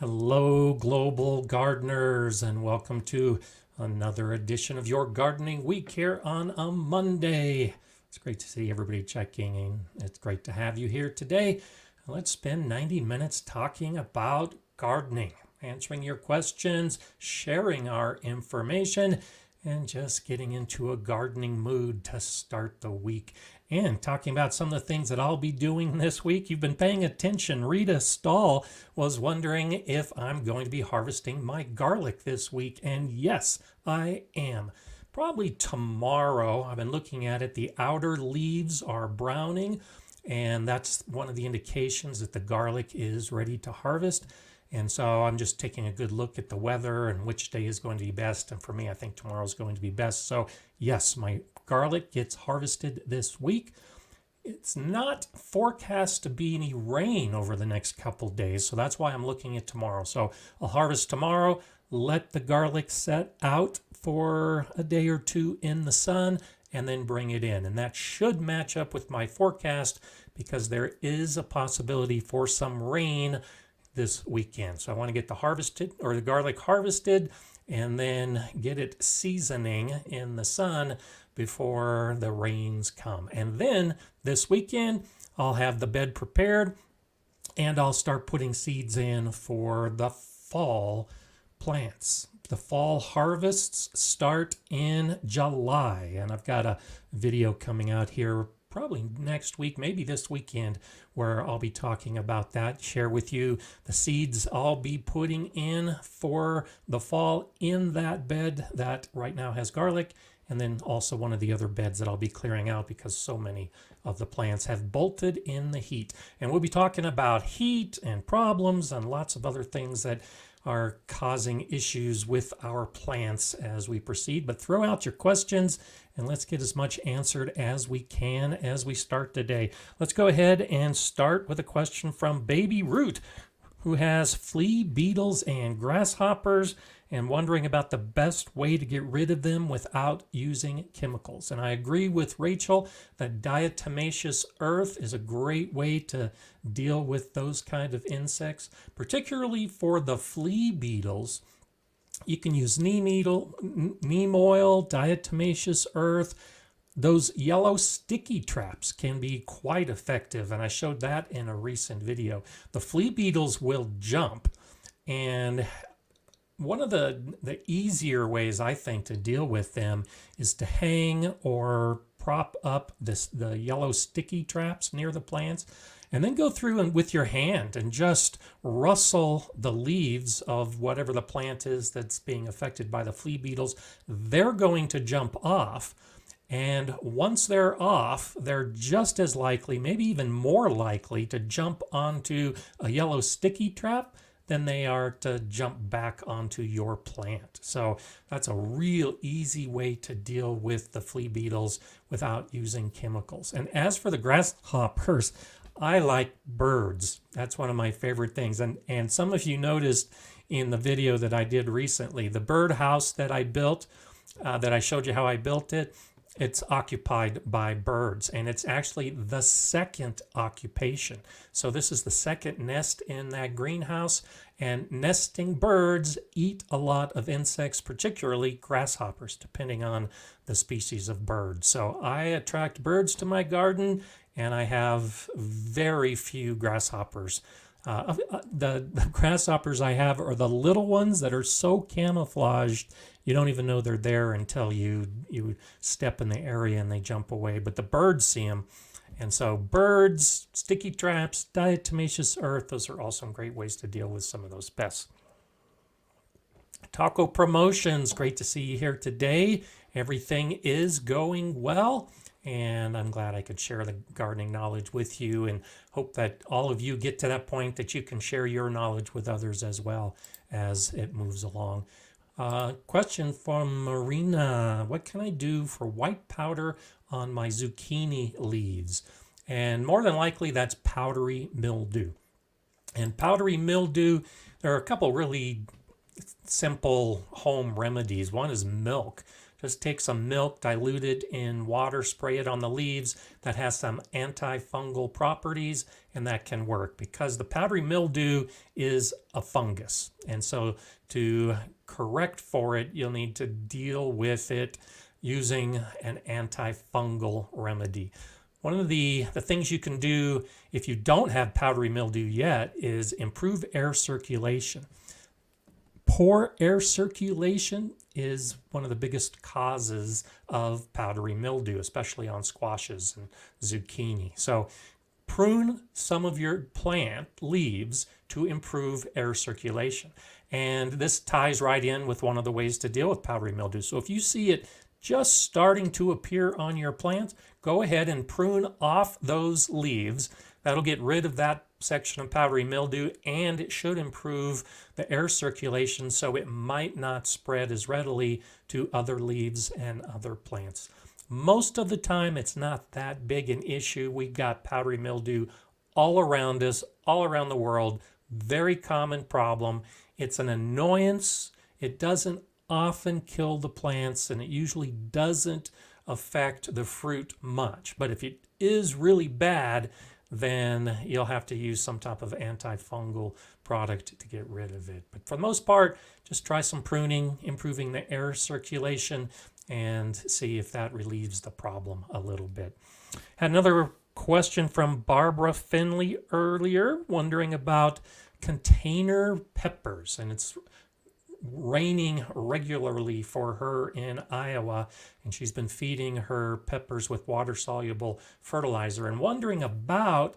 Hello, global gardeners, and welcome to another edition of your gardening week here on a Monday. It's great to see everybody checking in. It's great to have you here today. Let's spend 90 minutes talking about gardening, answering your questions, sharing our information, and just getting into a gardening mood to start the week. And talking about some of the things that I'll be doing this week. You've been paying attention. Rita Stahl was wondering if I'm going to be harvesting my garlic this week. And yes, I am. Probably tomorrow. I've been looking at it. The outer leaves are browning, and that's one of the indications that the garlic is ready to harvest. And so I'm just taking a good look at the weather and which day is going to be best. And for me, I think tomorrow is going to be best. So yes, my garlic gets harvested this week. It's not forecast to be any rain over the next couple days. So that's why I'm looking at tomorrow. So I'll harvest tomorrow, let the garlic set out for a day or two in the sun, and then bring it in. And that should match up with my forecast because there is a possibility for some rain this weekend. So I want to get the garlic harvested and then get it seasoning in the sun before the rains come. And then this weekend I'll have the bed prepared and I'll start putting seeds in for the fall plants. The fall harvests start in July, and I've got a video coming out here probably next week, maybe this weekend, where I'll be talking about that, share with you the seeds I'll be putting in for the fall in that bed that right now has garlic, and then also one of the other beds that I'll be clearing out because so many of the plants have bolted in the heat. And we'll be talking about heat and problems and lots of other things that are causing issues with our plants as we proceed. But throw out your questions and let's get as much answered as we can as we start today. Let's go ahead and start with a question from Baby Root, who has flea, beetles, and grasshoppers and wondering about the best way to get rid of them without using chemicals. And I agree with Rachel that diatomaceous earth is a great way to deal with those kind of insects, particularly for the flea beetles. You can use neem oil, diatomaceous earth. Those yellow sticky traps can be quite effective, and I showed that in a recent video. The flea beetles will jump, and one of the easier ways, I think, to deal with them is to hang or prop up the yellow sticky traps near the plants, and then go through and with your hand and just rustle the leaves of whatever the plant is that's being affected by the flea beetles. They're going to jump off. And once they're off, they're just as likely, maybe even more likely, to jump onto a yellow sticky trap than they are to jump back onto your plant. So that's a real easy way to deal with the flea beetles without using chemicals. And as for the grasshoppers, I like birds. That's one of my favorite things. And some of you noticed in the video that I did recently, the bird house that I built, that I showed you how I built it, it's occupied by birds, and it's actually the second occupation. So this is the second nest in that greenhouse, and nesting birds eat a lot of insects, particularly grasshoppers, depending on the species of bird. So I attract birds to my garden, and I have very few grasshoppers. The grasshoppers I have are the little ones that are so camouflaged you don't even know they're there until you step in the area and they jump away. But the birds see them. And so birds, sticky traps, diatomaceous earth, those are all some great ways to deal with some of those pests. Taco Promotions, great to see you here today. Everything is going well, and I'm glad I could share the gardening knowledge with you, and hope that all of you get to that point that you can share your knowledge with others as well as it moves along. Question from Marina. What can I do for white powder on my zucchini leaves? And more than likely that's powdery mildew. And powdery mildew, there are a couple really simple home remedies. One is milk. Just take some milk, dilute it in water, spray it on the leaves. That has some antifungal properties, and that can work because the powdery mildew is a fungus. And so to correct for it, you'll need to deal with it using an antifungal remedy. One of the things you can do if you don't have powdery mildew yet is improve air circulation. Poor air circulation is one of the biggest causes of powdery mildew, especially on squashes and zucchini. So prune some of your plant leaves to improve air circulation. And this ties right in with one of the ways to deal with powdery mildew. So if you see it just starting to appear on your plants, go ahead and prune off those leaves. That'll get rid of that section of powdery mildew, and it should improve the air circulation so it might not spread as readily to other leaves and other plants. Most of the time, it's not that big an issue. We've got powdery mildew all around us, all around the world. Very common problem. It's an annoyance. It doesn't often kill the plants, and it usually doesn't affect the fruit much. But if it is really bad, then you'll have to use some type of antifungal product to get rid of it. But for the most part, just try some pruning, improving the air circulation, and see if that relieves the problem a little bit. Had another question from Barbara Finley earlier, wondering about container peppers, and it's raining regularly for her in Iowa, and she's been feeding her peppers with water-soluble fertilizer and wondering about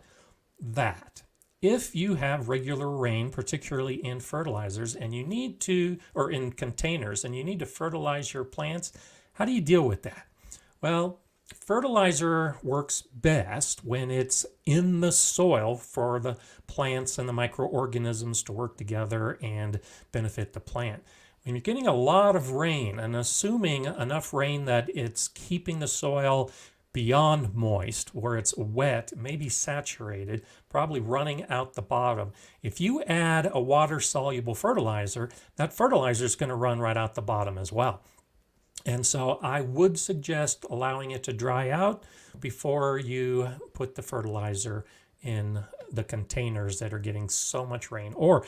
that. If you have regular rain, particularly in fertilizers, and you need to, or in containers, and you need to fertilize your plants, how do you deal with that? Well, fertilizer works best when it's in the soil for the plants and the microorganisms to work together and benefit the plant. When you're getting a lot of rain and assuming enough rain that it's keeping the soil beyond moist, where it's wet, maybe saturated, probably running out the bottom. If you add a water-soluble fertilizer, that fertilizer is going to run right out the bottom as well. And so I would suggest allowing it to dry out before you put the fertilizer in the containers that are getting so much rain. Or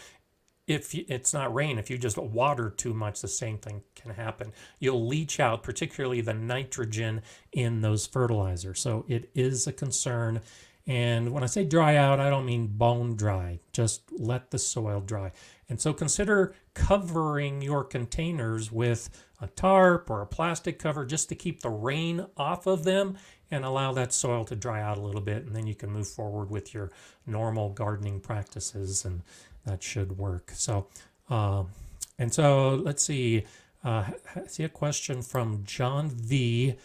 if it's not rain, if you just water too much, the same thing can happen. You'll leach out, particularly the nitrogen in those fertilizers. So it is a concern. And when I say dry out, I don't mean bone dry. Just let the soil dry. And so consider covering your containers with a tarp or a plastic cover just to keep the rain off of them and allow that soil to dry out a little bit. And then you can move forward with your normal gardening practices, and that should work. So, and so let's see. I see a question from John V.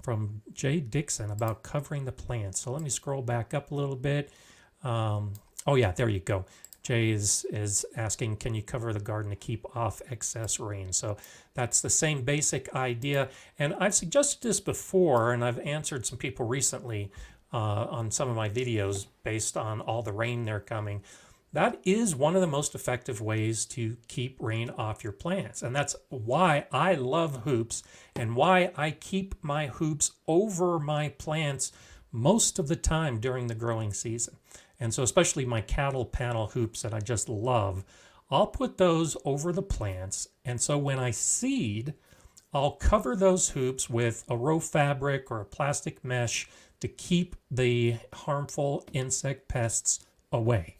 from Jay Dixon about covering the plants. So let me scroll back up a little bit. Oh yeah, there you go. Jay is asking, can you cover the garden to keep off excess rain? So that's the same basic idea. And I've suggested this before, and I've answered some people recently on some of my videos based on all the rain they're coming. That is one of the most effective ways to keep rain off your plants. And that's why I love hoops and why I keep my hoops over my plants most of the time during the growing season. And so especially my cattle panel hoops that I just love, I'll put those over the plants. And so when I seed, I'll cover those hoops with a row fabric or a plastic mesh to keep the harmful insect pests away.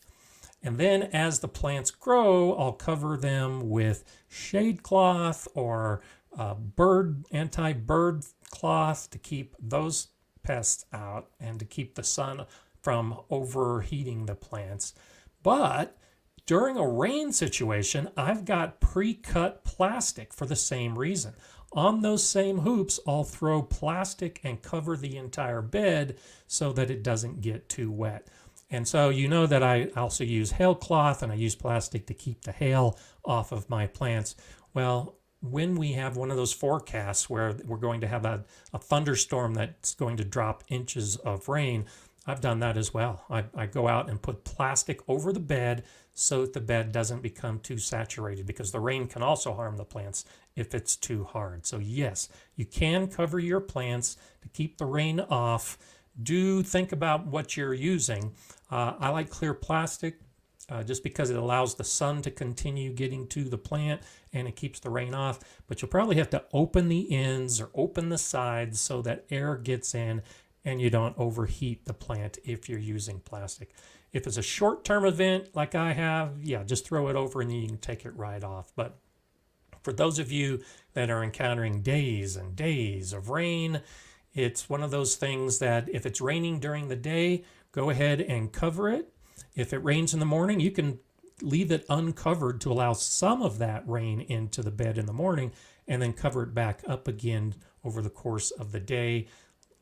And then as the plants grow, I'll cover them with shade cloth or anti-bird cloth to keep those pests out and to keep the sun from overheating the plants. But during a rain situation, I've got pre-cut plastic for the same reason. On those same hoops, I'll throw plastic and cover the entire bed so that it doesn't get too wet. And so you know that I also use hail cloth and I use plastic to keep the hail off of my plants. Well, when we have one of those forecasts where we're going to have a thunderstorm that's going to drop inches of rain, I've done that as well. I go out and put plastic over the bed so that the bed doesn't become too saturated, because the rain can also harm the plants if it's too hard. So yes, you can cover your plants to keep the rain off. Do think about what you're using. I like clear plastic just because it allows the sun to continue getting to the plant and it keeps the rain off. But you'll probably have to open the ends or open the sides so that air gets in and you don't overheat the plant if you're using plastic. If it's a short-term event like I have, yeah, just throw it over and then you can take it right off. But for those of you that are encountering days and days of rain, it's one of those things that if it's raining during the day, go ahead and cover it. If it rains in the morning, you can leave it uncovered to allow some of that rain into the bed in the morning and then cover it back up again over the course of the day,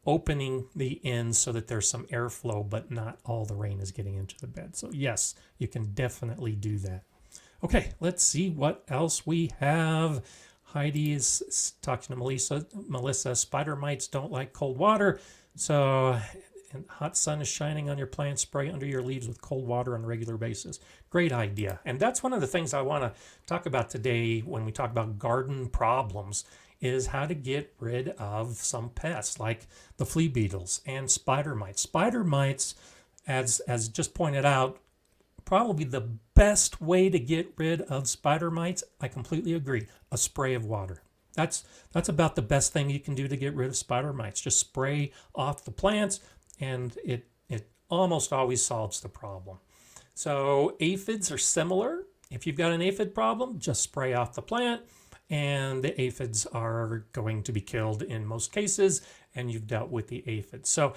opening the ends so that there's some airflow, but not all the rain is getting into the bed. So yes, you can definitely do that. Okay, let's see what else we have. Heidi is talking to Melissa, spider mites don't like cold water. So and hot sun is shining on your plants, spray under your leaves with cold water on a regular basis. Great idea. And that's one of the things I want to talk about today when we talk about garden problems, is how to get rid of some pests like the flea beetles and spider mites. Spider mites, as just pointed out, probably the best way to get rid of spider mites, I completely agree, a spray of water. That's about the best thing you can do to get rid of spider mites. Just spray off the plants and it almost always solves the problem. So aphids are similar. If you've got an aphid problem, just spray off the plant and the aphids are going to be killed in most cases, and you've dealt with the aphids. So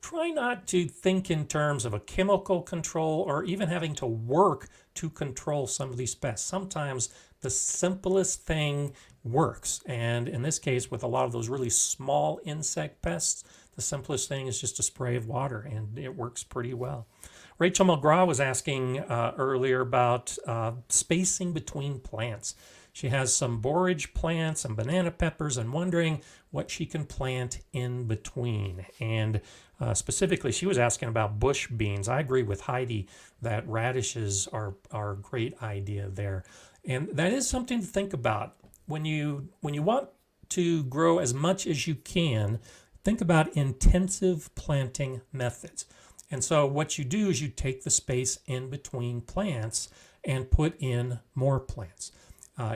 try not to think in terms of a chemical control or even having to work to control some of these pests. Sometimes the simplest thing works. And in this case, with a lot of those really small insect pests, the simplest thing is just a spray of water, and it works pretty well. Rachel McGraw was asking earlier about spacing between plants. She has some borage plants and banana peppers and wondering what she can plant in between. And specifically, she was asking about bush beans. I agree with Heidi that radishes are a great idea there. And that is something to think about. When you want to grow as much as you can, think about intensive planting methods. And so what you do is you take the space in between plants and put in more plants.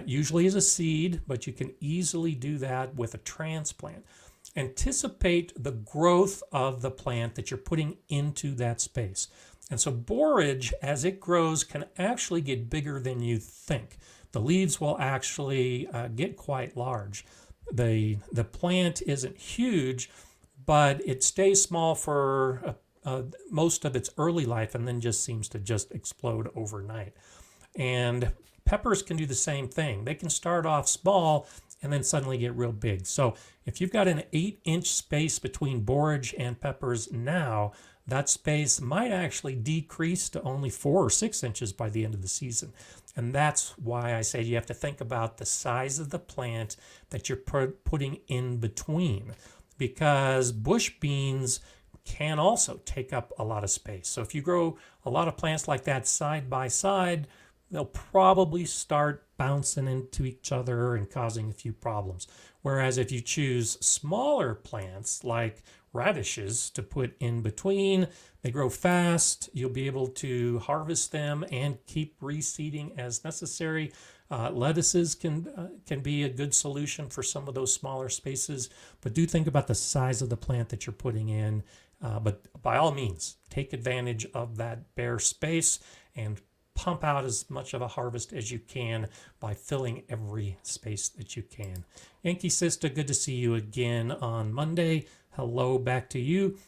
Usually as a seed, but you can easily do that with a transplant. Anticipate the growth of the plant that you're putting into that space. And so borage, as it grows, can actually get bigger than you think. The leaves will actually get quite large. The plant isn't huge, but it stays small for most of its early life and then just seems to just explode overnight. And peppers can do the same thing. They can start off small and then suddenly get real big. So if you've got an 8-inch space between borage and peppers now, that space might actually decrease to only 4 or 6 inches by the end of the season. And that's why I say you have to think about the size of the plant that you're putting in between, because bush beans can also take up a lot of space. So if you grow a lot of plants like that side by side, they'll probably start bouncing into each other and causing a few problems. Whereas if you choose smaller plants like radishes to put in between, they grow fast, you'll be able to harvest them and keep reseeding as necessary. Lettuces can be a good solution for some of those smaller spaces, but do think about the size of the plant that you're putting in. But by all means, take advantage of that bare space and pump out as much of a harvest as you can by filling every space that you can. Yankee Sister, good to see you again on Monday. Hello back to you.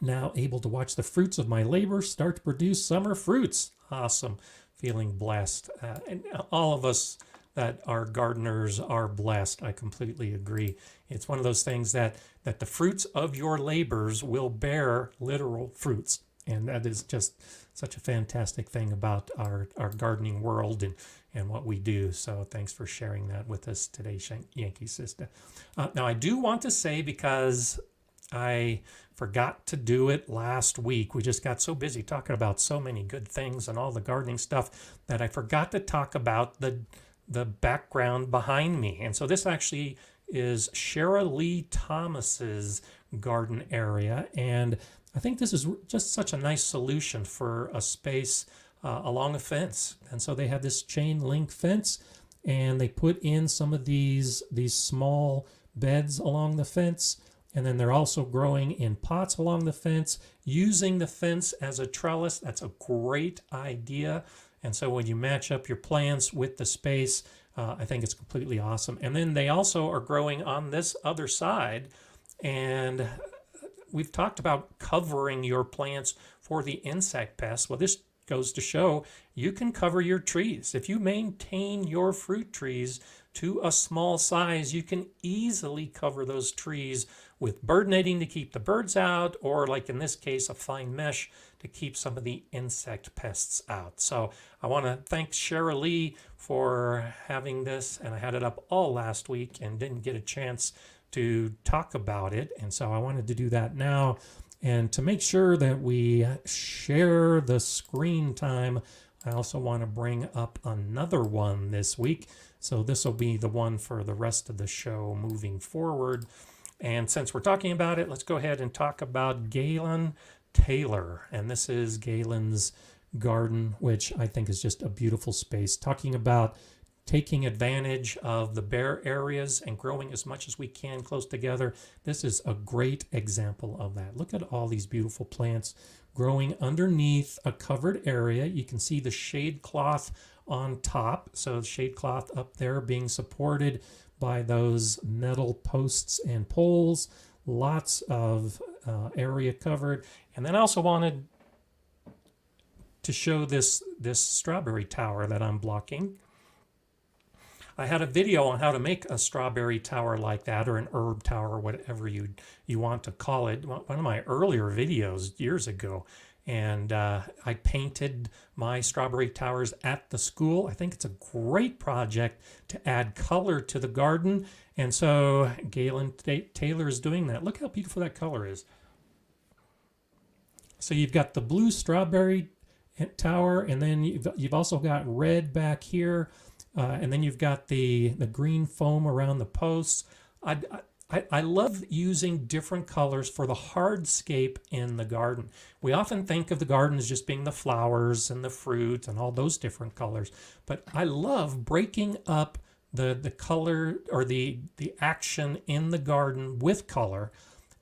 Now able to watch the fruits of my labor start to produce summer fruits. Awesome. Feeling blessed. And all of us that are gardeners are blessed. I completely agree. It's one of those things that the fruits of your labors will bear literal fruits. And that is just such a fantastic thing about our gardening world and what we do. So thanks for sharing that with us today, Yankee Sister. Now, I do want to say, because I forgot to do it last week. We just got so busy talking about so many good things and all the gardening stuff that I forgot to talk about the background behind me. And so this actually is Sheralee Thomas's garden area, and I think this is just such a nice solution for a space along a fence. And so they have this chain link fence, and they put in some of these small beds along the fence, and then they're also growing in pots along the fence, using the fence as a trellis. That's a great idea. And so when you match up your plants with the space, I think it's completely awesome. And then they also are growing on this other side, and we've talked about covering your plants for the insect pests. Well, this goes to show you can cover your trees. If you maintain your fruit trees to a small size, you can easily cover those trees with bird netting to keep the birds out, or like in this case, a fine mesh to keep some of the insect pests out. So I want to thank Sheralee for having this, and I had it up all last week and didn't get a chance to talk about it, and so I wanted to do that now. And to make sure that we share the screen time, I also want to bring up another one this week. So this will be the one for the rest of the show moving forward. And since we're talking about it, let's go ahead and talk about Galon Taylor. And this is Galon's garden, which I think is just a beautiful space. Talking about taking advantage of the bare areas and growing as much as we can close together. This is a great example of that. Look at all these beautiful plants growing underneath a covered area. You can see the shade cloth on top. So the shade cloth up there being supported by those metal posts and poles. Lots of area covered. And then I also wanted to show this strawberry tower that I'm blocking. I had a video on how to make a strawberry tower like that, or an herb tower, whatever you want to call it. One of my earlier videos years ago. And I painted my strawberry towers at the school. I think it's a great project to add color to the garden. And so Galon Taylor is doing that. Look how beautiful that color is. So you've got the blue strawberry tower, and then you've also got red back here. And then you've got the green foam around the posts. I love using different colors for the hardscape in the garden. We often think of the garden as just being the flowers and the fruit and all those different colors. But I love breaking up the color or the action in the garden with color.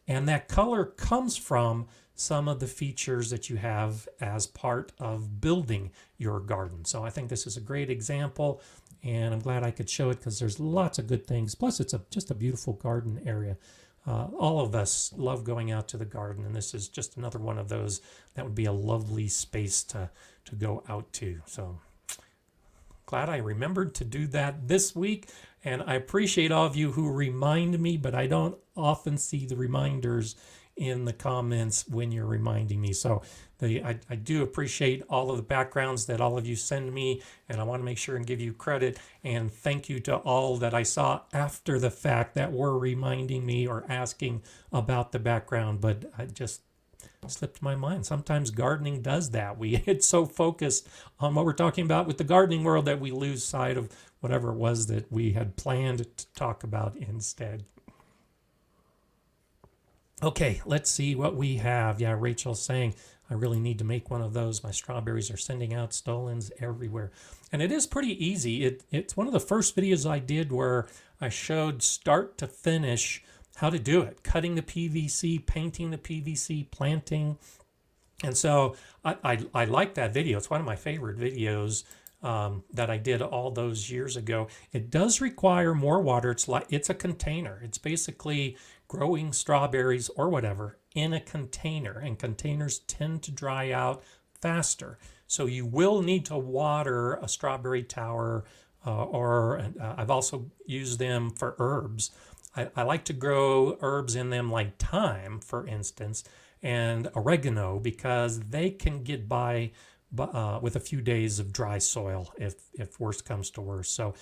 And that color comes from some of the features that you have as part of building your garden. So I think this is a great example, and I'm glad I could show it because there's lots of good things. Plus, it's just a beautiful garden area. All of us love going out to the garden, and this is just another one of those that would be a lovely space to go out to. So glad I remembered to do that this week, and I appreciate all of you who remind me, but I don't often see the reminders in the comments when you're reminding me. So I do appreciate all of the backgrounds that all of you send me, and I want to make sure and give you credit, and thank you to all that I saw after the fact that were reminding me or asking about the background, but I just slipped my mind. Sometimes gardening does that. We get so focused on what we're talking about with the gardening world that we lose sight of whatever it was that we had planned to talk about instead. Okay, let's see what we have. Yeah, Rachel's saying, I really need to make one of those. My strawberries are sending out stolons everywhere. And it is pretty easy. It's one of the first videos I did where I showed start to finish how to do it. Cutting the PVC, painting the PVC, planting. And so I like that video. It's one of my favorite videos that I did all those years ago. It does require more water. It's a container. It's basically growing strawberries or whatever in a container, and containers tend to dry out faster. So you will need to water a strawberry tower, or I've also used them for herbs. I like to grow herbs in them like thyme, for instance, and oregano, because they can get by with a few days of dry soil if worst comes to worst. So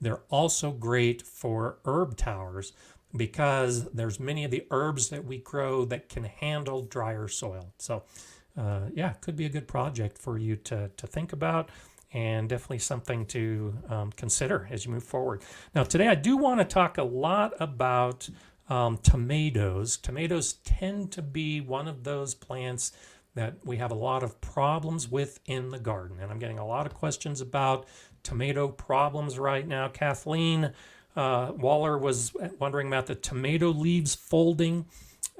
they're also great for herb towers. because there's many of the herbs that we grow that can handle drier soil. So yeah, it could be a good project for you to think about, and definitely something to consider as you move forward. Now, today I do want to talk a lot about tomatoes. Tomatoes tend to be one of those plants that we have a lot of problems with in the garden. And I'm getting a lot of questions about tomato problems right now. Kathleen Waller was wondering about the tomato leaves folding.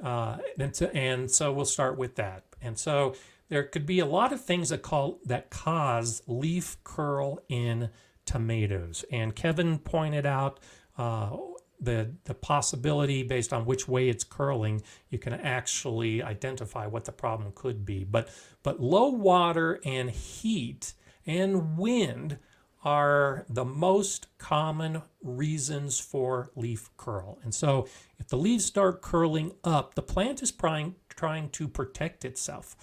And so we'll start with that. And so there could be a lot of things that cause leaf curl in tomatoes. And Kevin pointed out the possibility, based on which way it's curling, you can actually identify what the problem could be. But low water and heat and wind are the most common reasons for leaf curl. And so if the leaves start curling up, the plant is trying to protect itself.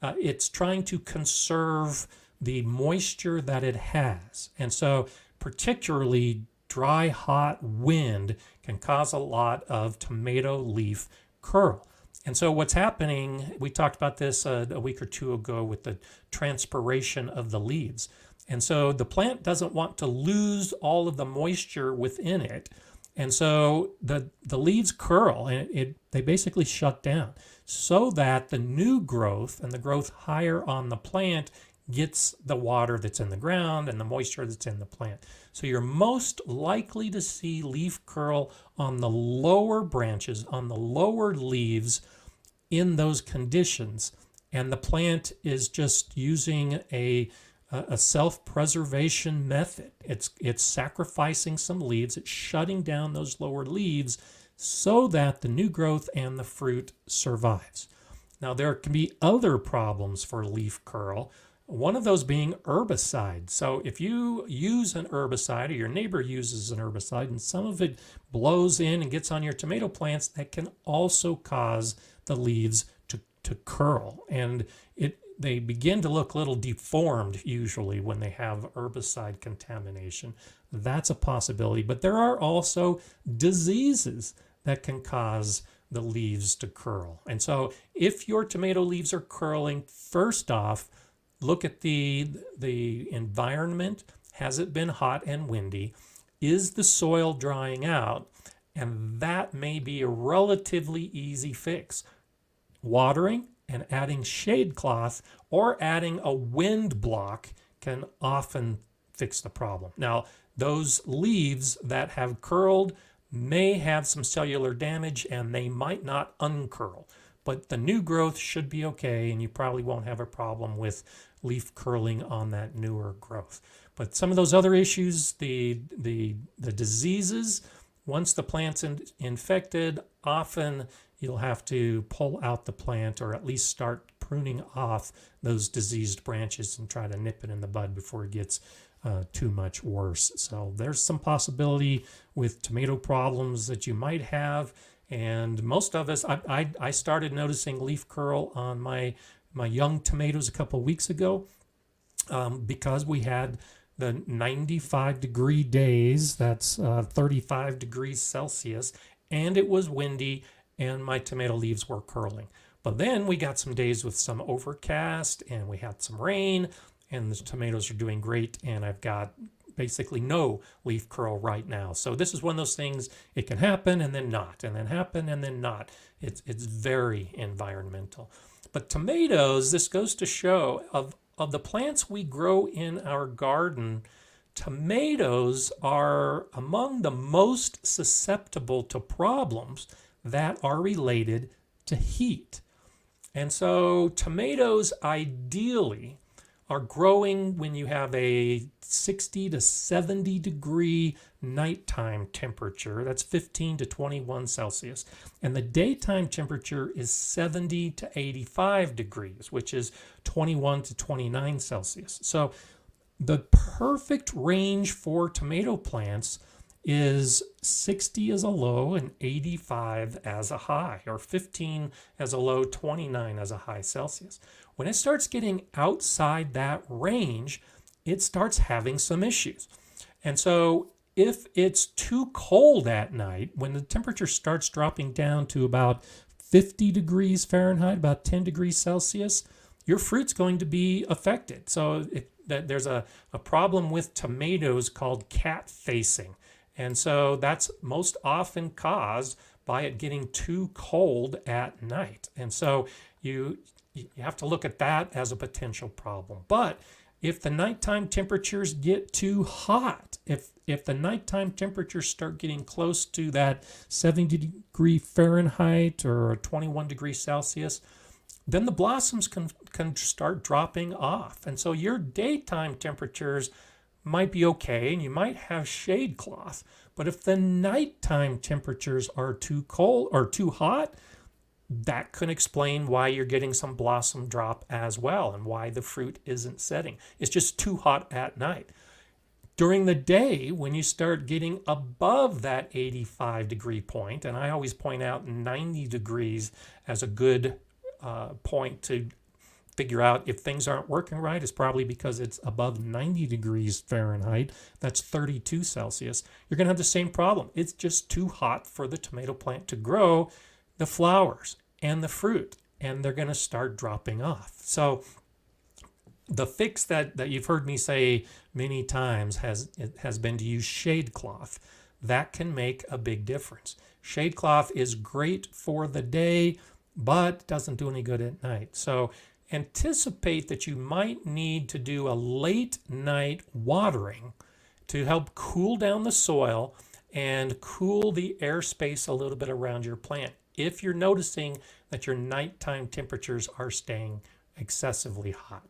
It's trying to conserve the moisture that it has. And so particularly dry, hot wind can cause a lot of tomato leaf curl. And so what's happening, we talked about this a week or two ago with the transpiration of the leaves. And so the plant doesn't want to lose all of the moisture within it. And so the leaves curl, and they basically shut down, so that the new growth and the growth higher on the plant gets the water that's in the ground and the moisture that's in the plant. So you're most likely to see leaf curl on the lower branches, on the lower leaves in those conditions. And the plant is just using a self-preservation method. It's sacrificing some leaves, it's shutting down those lower leaves so that the new growth and the fruit survives. Now, there can be other problems for leaf curl. One of those being herbicide. So if you use an herbicide, or your neighbor uses an herbicide, and some of it blows in and gets on your tomato plants, that can also cause the leaves to curl. And they begin to look a little deformed usually when they have herbicide contamination. That's a possibility. But there are also diseases that can cause the leaves to curl. And so if your tomato leaves are curling, first off, look at the environment. Has it been hot and windy? Is the soil drying out? And that may be a relatively easy fix. Watering and adding shade cloth or adding a wind block can often fix the problem. Now, those leaves that have curled may have some cellular damage and they might not uncurl, but the new growth should be okay, and you probably won't have a problem with leaf curling on that newer growth. But some of those other issues, the diseases, once the plant's infected, often you'll have to pull out the plant, or at least start pruning off those diseased branches and try to nip it in the bud before it gets too much worse. So there's some possibility with tomato problems that you might have. And most of us, I started noticing leaf curl on my young tomatoes a couple weeks ago because we had the 95-degree days, that's 35 degrees Celsius, and it was windy, and my tomato leaves were curling. But then we got some days with some overcast, and we had some rain, and the tomatoes are doing great, and I've got basically no leaf curl right now. So this is one of those things, it can happen and then not, and then happen and then not. It's very environmental. But tomatoes, this goes to show, of the plants we grow in our garden, tomatoes are among the most susceptible to problems that are related to heat. And so tomatoes ideally are growing when you have a 60 to 70 degree nighttime temperature. That's 15 to 21 Celsius. And the daytime temperature is 70 to 85 degrees, which is 21 to 29 Celsius. So the perfect range for tomato plants is 60 as a low and 85 as a high, or 15 as a low, 29 as a high Celsius. When it starts getting outside that range, it starts having some issues. And so if it's too cold at night, when the temperature starts dropping down to about 50 degrees Fahrenheit, about 10 degrees Celsius, your fruit's going to be affected. So there's a problem with tomatoes called cat facing. And so that's most often caused by it getting too cold at night. And so you have to look at that as a potential problem. But if the nighttime temperatures get too hot, if the nighttime temperatures start getting close to that 70 degree Fahrenheit or 21 degrees Celsius, then the blossoms can start dropping off. And so your daytime temperatures might be okay and you might have shade cloth, but if the nighttime temperatures are too cold or too hot, that could explain why you're getting some blossom drop as well and why the fruit isn't setting. It's just too hot at night. During the day, when you start getting above that 85 degree point, and I always point out 90 degrees as a good point to figure out if things aren't working right, is probably because it's above 90 degrees Fahrenheit. That's 32 Celsius. You're going to have the same problem. It's just too hot for the tomato plant to grow the flowers and the fruit, and they're going to start dropping off. So the fix that you've heard me say many times has been to use shade cloth. That can make a big difference. Shade cloth is great for the day, but doesn't do any good at night. So anticipate that you might need to do a late night watering to help cool down the soil and cool the airspace a little bit around your plant, if you're noticing that your nighttime temperatures are staying excessively hot.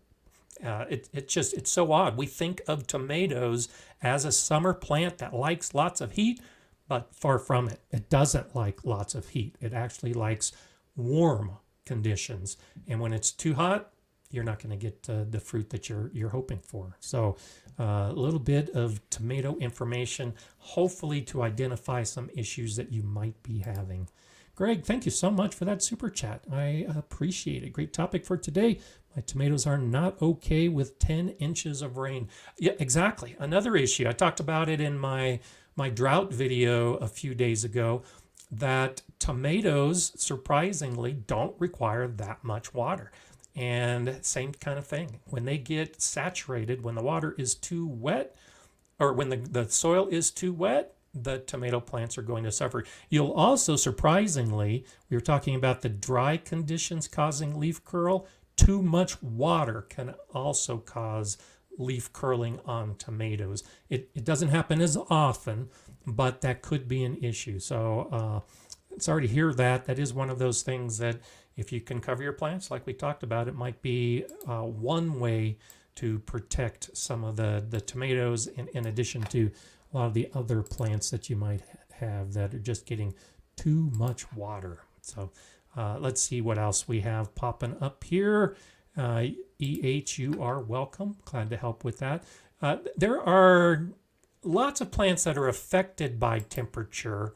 It's so odd. We think of tomatoes as a summer plant that likes lots of heat, but far from it. It doesn't like lots of heat. It actually likes warm conditions. And when it's too hot, you're not going to get the fruit that you're hoping for. So a little bit of tomato information, hopefully to identify some issues that you might be having. Greg, thank you so much for that super chat. I appreciate it. Great topic for today. My tomatoes are not okay with 10 inches of rain. Yeah, exactly. Another issue. I talked about it in my drought video a few days ago, that tomatoes, surprisingly, don't require that much water. And same kind of thing. When they get saturated, when the water is too wet, or when the soil is too wet, the tomato plants are going to suffer. You'll also, surprisingly, we were talking about the dry conditions causing leaf curl. Too much water can also cause leaf curling on tomatoes. It doesn't happen as often, but that could be an issue. So sorry to hear that. That is one of those things that if you can cover your plants, like we talked about, it might be one way to protect some of the tomatoes in addition to a lot of the other plants that you might have that are just getting too much water. So let's see what else we have popping up here. you are welcome. Glad to help with that. There are lots of plants that are affected by temperature,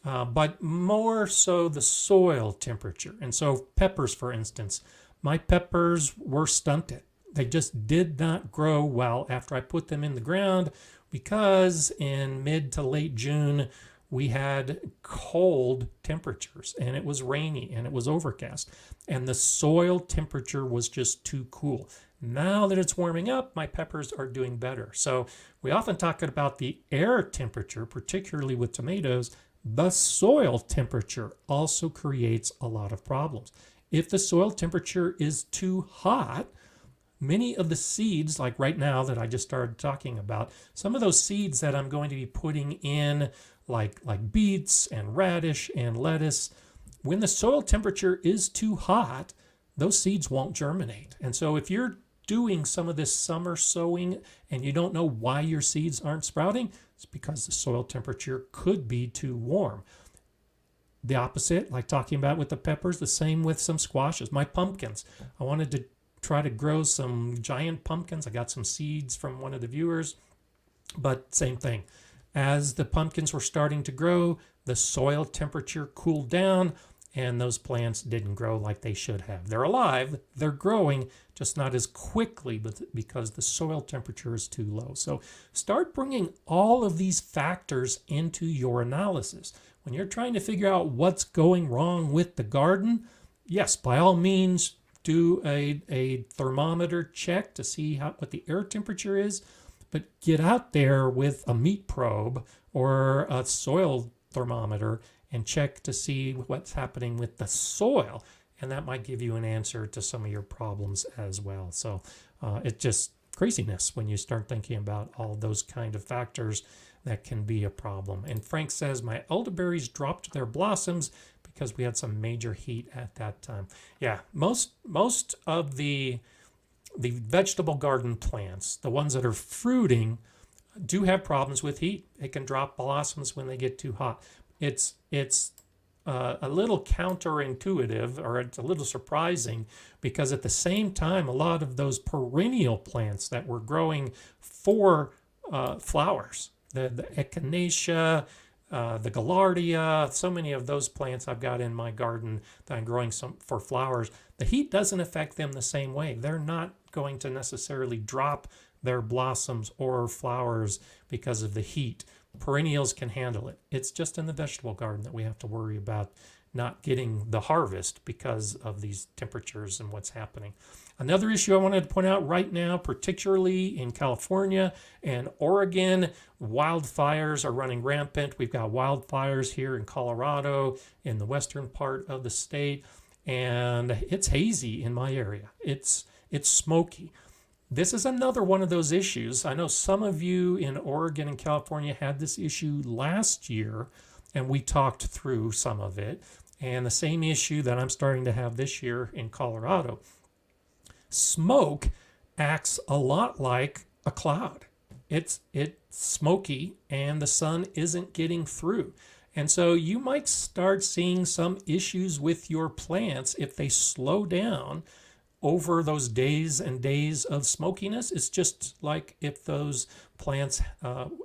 but more so the soil temperature. And so peppers, for instance, my peppers were stunted. They just did not grow well after I put them in the ground, because in mid to late June, we had cold temperatures and it was rainy and it was overcast and the soil temperature was just too cool. Now that it's warming up, my peppers are doing better. So we often talk about the air temperature, particularly with tomatoes. The soil temperature also creates a lot of problems. If the soil temperature is too hot, many of the seeds, like right now that I just started talking about, some of those seeds that I'm going to be putting in, like beets and radish and lettuce, when the soil temperature is too hot, those seeds won't germinate. And so if you're doing some of this summer sowing and you don't know why your seeds aren't sprouting, it's because the soil temperature could be too warm. The opposite, like talking about with the peppers, the same with some squashes. My pumpkins, I wanted to try to grow some giant pumpkins. I got some seeds from one of the viewers, but same thing. As the pumpkins were starting to grow, the soil temperature cooled down and those plants didn't grow like they should have. They're alive, they're growing, just not as quickly because the soil temperature is too low. So start bringing all of these factors into your analysis. When you're trying to figure out what's going wrong with the garden, yes, by all means, do a thermometer check to see what the air temperature is, but get out there with a meat probe or a soil thermometer and check to see what's happening with the soil. And that might give you an answer to some of your problems as well. So it's just craziness when you start thinking about all those kind of factors that can be a problem. And Frank says, my elderberries dropped their blossoms because we had some major heat at that time. Yeah, most of the vegetable garden plants, the ones that are fruiting, do have problems with heat. It can drop blossoms when they get too hot. It's a little counterintuitive, or it's a little surprising, because at the same time, a lot of those perennial plants that were growing for flowers, the echinacea, the gaillardia, so many of those plants I've got in my garden that I'm growing for flowers, the heat doesn't affect them the same way. They're not going to necessarily drop their blossoms or flowers because of the heat. Perennials can handle it. It's just in the vegetable garden that we have to worry about not getting the harvest because of these temperatures and what's happening. Another issue I wanted to point out right now, particularly in California and Oregon, wildfires are running rampant. We've got wildfires here in Colorado, in the western part of the state, and it's hazy in my area. It's smoky. This is another one of those issues. I know some of you in Oregon and California had this issue last year, and we talked through some of it. And the same issue that I'm starting to have this year in Colorado. Smoke acts a lot like a cloud. It's smoky and the sun isn't getting through. And so you might start seeing some issues with your plants if they slow down over those days and days of smokiness. It's just like if those plants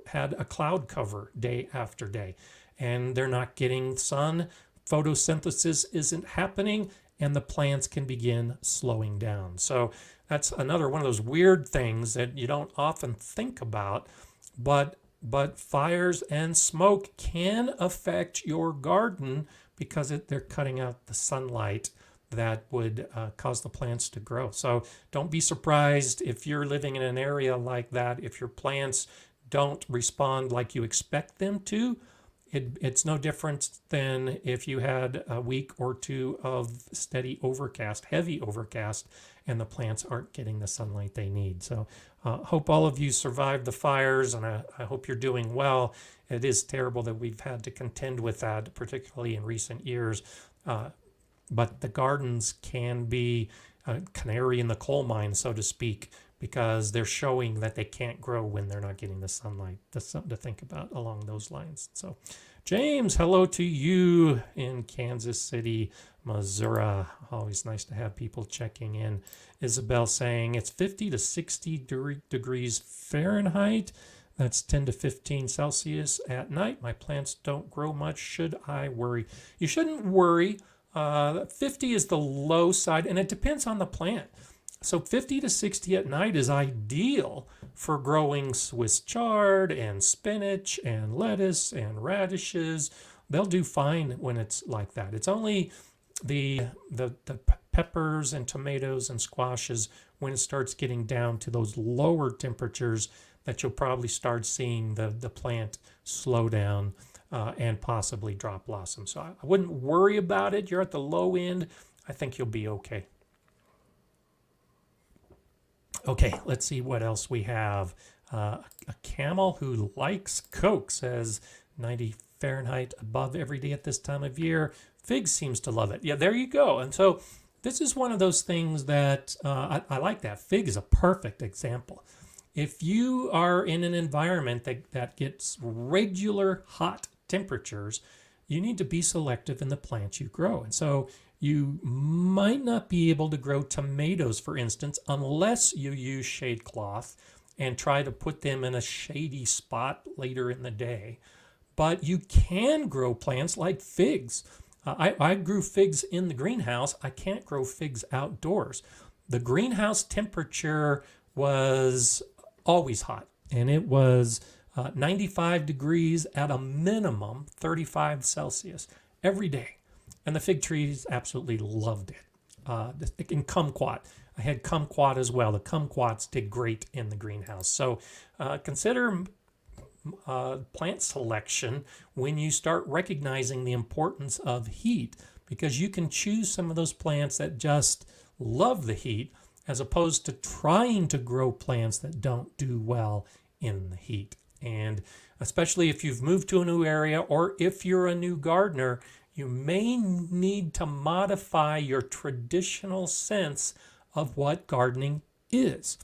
had a cloud cover day after day and they're not getting sun, photosynthesis isn't happening, and the plants can begin slowing down. So that's another one of those weird things that you don't often think about, but fires and smoke can affect your garden because they're cutting out the sunlight that would cause the plants to grow. So don't be surprised if you're living in an area like that, if your plants don't respond like you expect them to. It's no different than if you had a week or two of steady overcast, heavy overcast, and the plants aren't getting the sunlight they need. So hope all of you survived the fires, and I hope you're doing well. It is terrible that we've had to contend with that, particularly in recent years. But the gardens can be a canary in the coal mine, so to speak, because they're showing that they can't grow when they're not getting the sunlight. That's something to think about along those lines. So, James, hello to you in Kansas City, Missouri. Always nice to have people checking in. Isabel saying it's 50 to 60 degrees Fahrenheit. That's 10 to 15 Celsius at night. My plants don't grow much. Should I worry? You shouldn't worry. 50 is the low side, and it depends on the plant. So 50 to 60 at night is ideal for growing Swiss chard and spinach and lettuce and radishes. They'll do fine when it's like that. It's only the peppers and tomatoes and squashes when it starts getting down to those lower temperatures that you'll probably start seeing the plant slow down and possibly drop blossom. So I wouldn't worry about it. You're at the low end. I think you'll be okay. Okay, let's see what else we have. A camel who likes Coke says 90 Fahrenheit above every day at this time of year. Fig seems to love it. Yeah, there you go. And so this is one of those things that I like that. Fig is a perfect example. If you are in an environment that gets regular hot temperatures, you need to be selective in the plants you grow. And so you might not be able to grow tomatoes, for instance, unless you use shade cloth and try to put them in a shady spot later in the day. But you can grow plants like figs. I grew figs in the greenhouse. I can't grow figs outdoors. The greenhouse temperature was always hot, and it was 95 degrees at a minimum, 35 Celsius every day. And the fig trees absolutely loved it. In kumquat, I had kumquat as well. The kumquats did great in the greenhouse. So consider plant selection when you start recognizing the importance of heat, because you can choose some of those plants that just love the heat as opposed to trying to grow plants that don't do well in the heat. And especially if you've moved to a new area or if you're a new gardener, you may need to modify your traditional sense of what gardening is.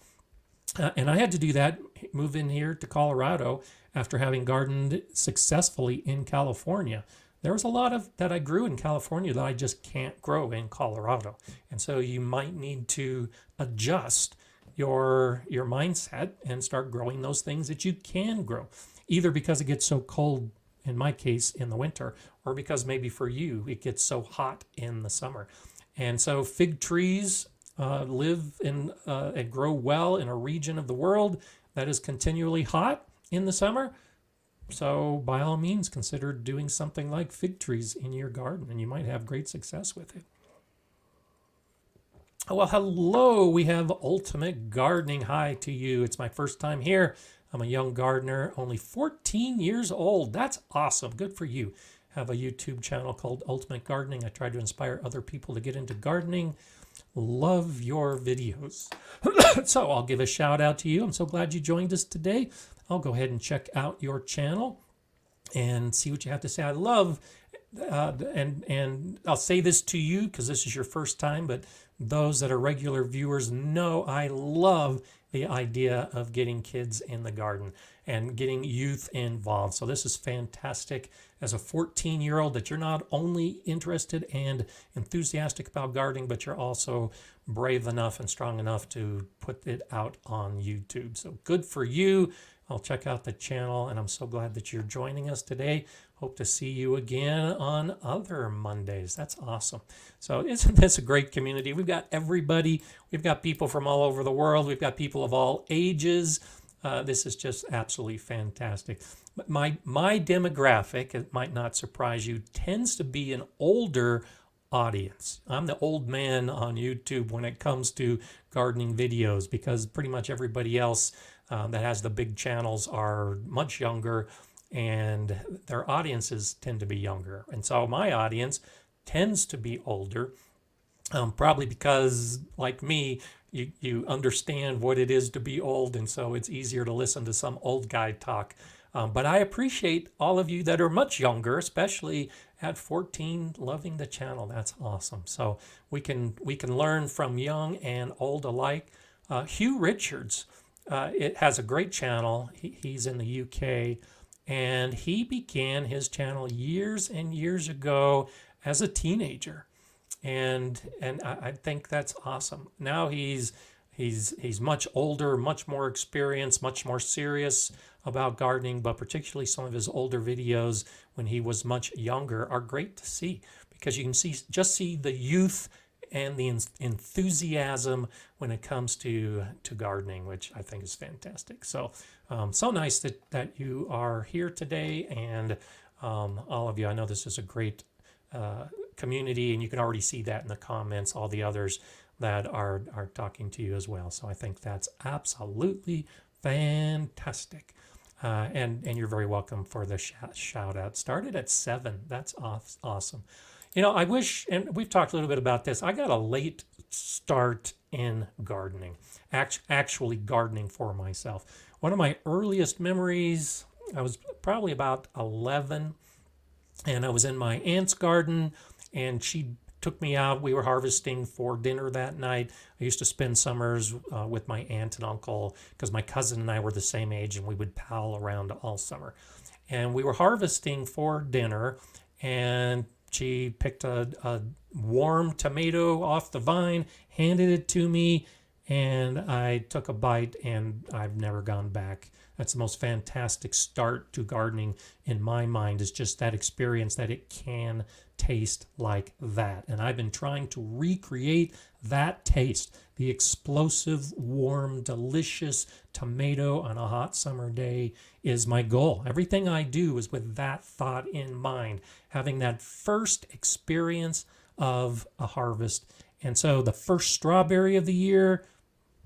And I had to do that, move in here to Colorado after having gardened successfully in California. There was a lot of that I grew in California that I just can't grow in Colorado. And so you might need to adjust your mindset and start growing those things that you can grow, either because it gets so cold, in my case, in the winter, or because maybe for you it gets so hot in the summer. And so fig trees live in and grow well in a region of the world that is continually hot in the summer. So by all means, consider doing something like fig trees in your garden, and you might have great success with it. Well, hello, we have Ultimate Gardening. Hi to you. It's my first time here. I'm a young gardener, only 14 years old. That's awesome. Good for you. Have a YouTube channel called Ultimate Gardening. I try to inspire other people to get into gardening. Love your videos. So I'll give a shout out to you. I'm so glad you joined us today. I'll go ahead and check out your channel and see what you have to say. I love, and I'll say this to you because this is your first time, but those that are regular viewers know I love the idea of getting kids in the garden and getting youth involved. So this is fantastic as a 14-year-old, that you're not only interested and enthusiastic about gardening, but you're also brave enough and strong enough to put it out on YouTube. So good for you. I'll check out the channel, and I'm so glad that you're joining us today. Hope to see you again on other Mondays. That's awesome. So isn't this a great community? We've got everybody. We've got people from all over the world. We've got people of all ages. This is just absolutely fantastic. But my demographic, it might not surprise you, tends to be an older audience. I'm the old man on YouTube when it comes to gardening videos, because pretty much everybody else that has the big channels are much younger, and their audiences tend to be younger. And so my audience tends to be older, probably because, like me, you understand what it is to be old, and so it's easier to listen to some old guy talk. But I appreciate all of you that are much younger, especially at 14, loving the channel. That's awesome. So we can learn from young and old alike. Hugh Richards, it has a great channel. He's in the UK, and he began his channel years and years ago as a teenager. And I think that's awesome. Now he's much older, much more experienced, much more serious about gardening, but particularly some of his older videos when he was much younger are great to see, because you can see the youth and the enthusiasm when it comes to gardening, which I think is fantastic. So so nice that you are here today, and all of you. I know this is a great community, and you can already see that in the comments, all the others that are talking to you as well. So I think that's absolutely fantastic. And you're very welcome for the shout out. Started at 7. That's awesome. You know, I wish, and we've talked a little bit about this, I got a late start in gardening, actually gardening for myself. One of my earliest memories, I was probably about 11, and I was in my aunt's garden, and she took me out. We were harvesting for dinner that night. I used to spend summers with my aunt and uncle, because my cousin and I were the same age, and we would pal around all summer. And we were harvesting for dinner, and she picked a warm tomato off the vine, handed it to me, and I took a bite and I've never gone back. That's the most fantastic start to gardening in my mind, is just that experience that it can taste like that. And I've been trying to recreate that taste, the explosive, warm, delicious tomato on a hot summer day is my goal. Everything I do is with that thought in mind, having that first experience of a harvest. And so the first strawberry of the year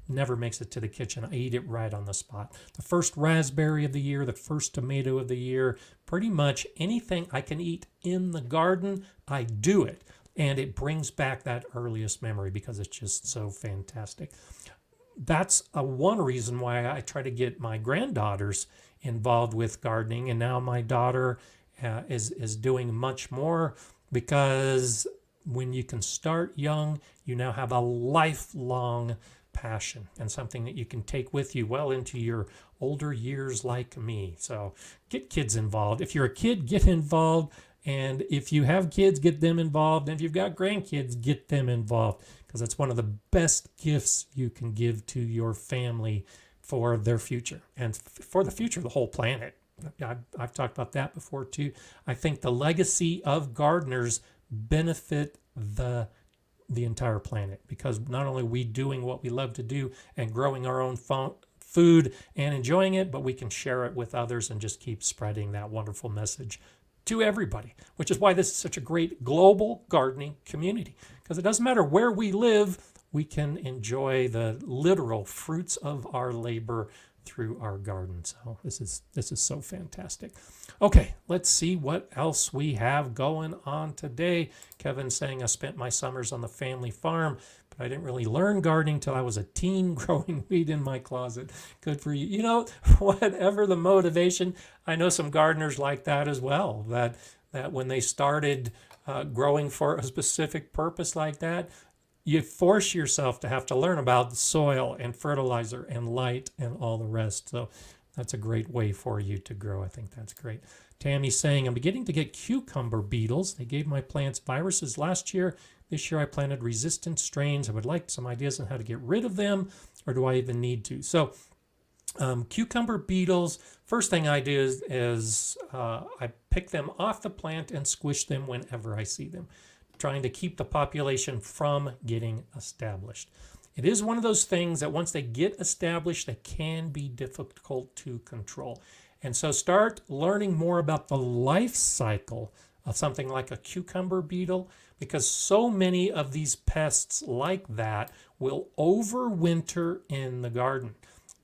never makes it to the kitchen. I eat it right on the spot. The first raspberry of the year, the first tomato of the year, pretty much anything I can eat in the garden, I do it. And it brings back that earliest memory because it's just so fantastic. That's one reason why I try to get my granddaughters involved with gardening. And now my daughter is doing much more, because when you can start young, you now have a lifelong passion and something that you can take with you well into your older years like me. So get kids involved. If you're a kid, get involved. And if you have kids, get them involved. And if you've got grandkids, get them involved, because it's one of the best gifts you can give to your family for their future and for the future of the whole planet. I've talked about that before too. I think the legacy of gardeners benefit the entire planet, because not only are we doing what we love to do and growing our own food and enjoying it, but we can share it with others and just keep spreading that wonderful message to everybody, which is why this is such a great global gardening community, because it doesn't matter where we live, we can enjoy the literal fruits of our labor through our garden. So this is so fantastic. Okay, let's see what else we have going on today. Kevin's saying, I spent my summers on the family farm, but I didn't really learn gardening till I was a teen, growing weed in my closet. Good for you. You know, whatever the motivation, I know some gardeners like that as well, that when they started growing for a specific purpose like that, you force yourself to have to learn about the soil and fertilizer and light and all the rest. So that's a great way for you to grow. I think that's great. Tammy's saying, I'm beginning to get cucumber beetles. They gave my plants viruses last year. This year I planted resistant strains. I would like some ideas on how to get rid of them, or do I even need to? So cucumber beetles, first thing I do is I pick them off the plant and squish them whenever I see them, trying to keep the population from getting established. It is one of those things that once they get established, they can be difficult to control. And so start learning more about the life cycle of something like a cucumber beetle, because so many of these pests like that will overwinter in the garden.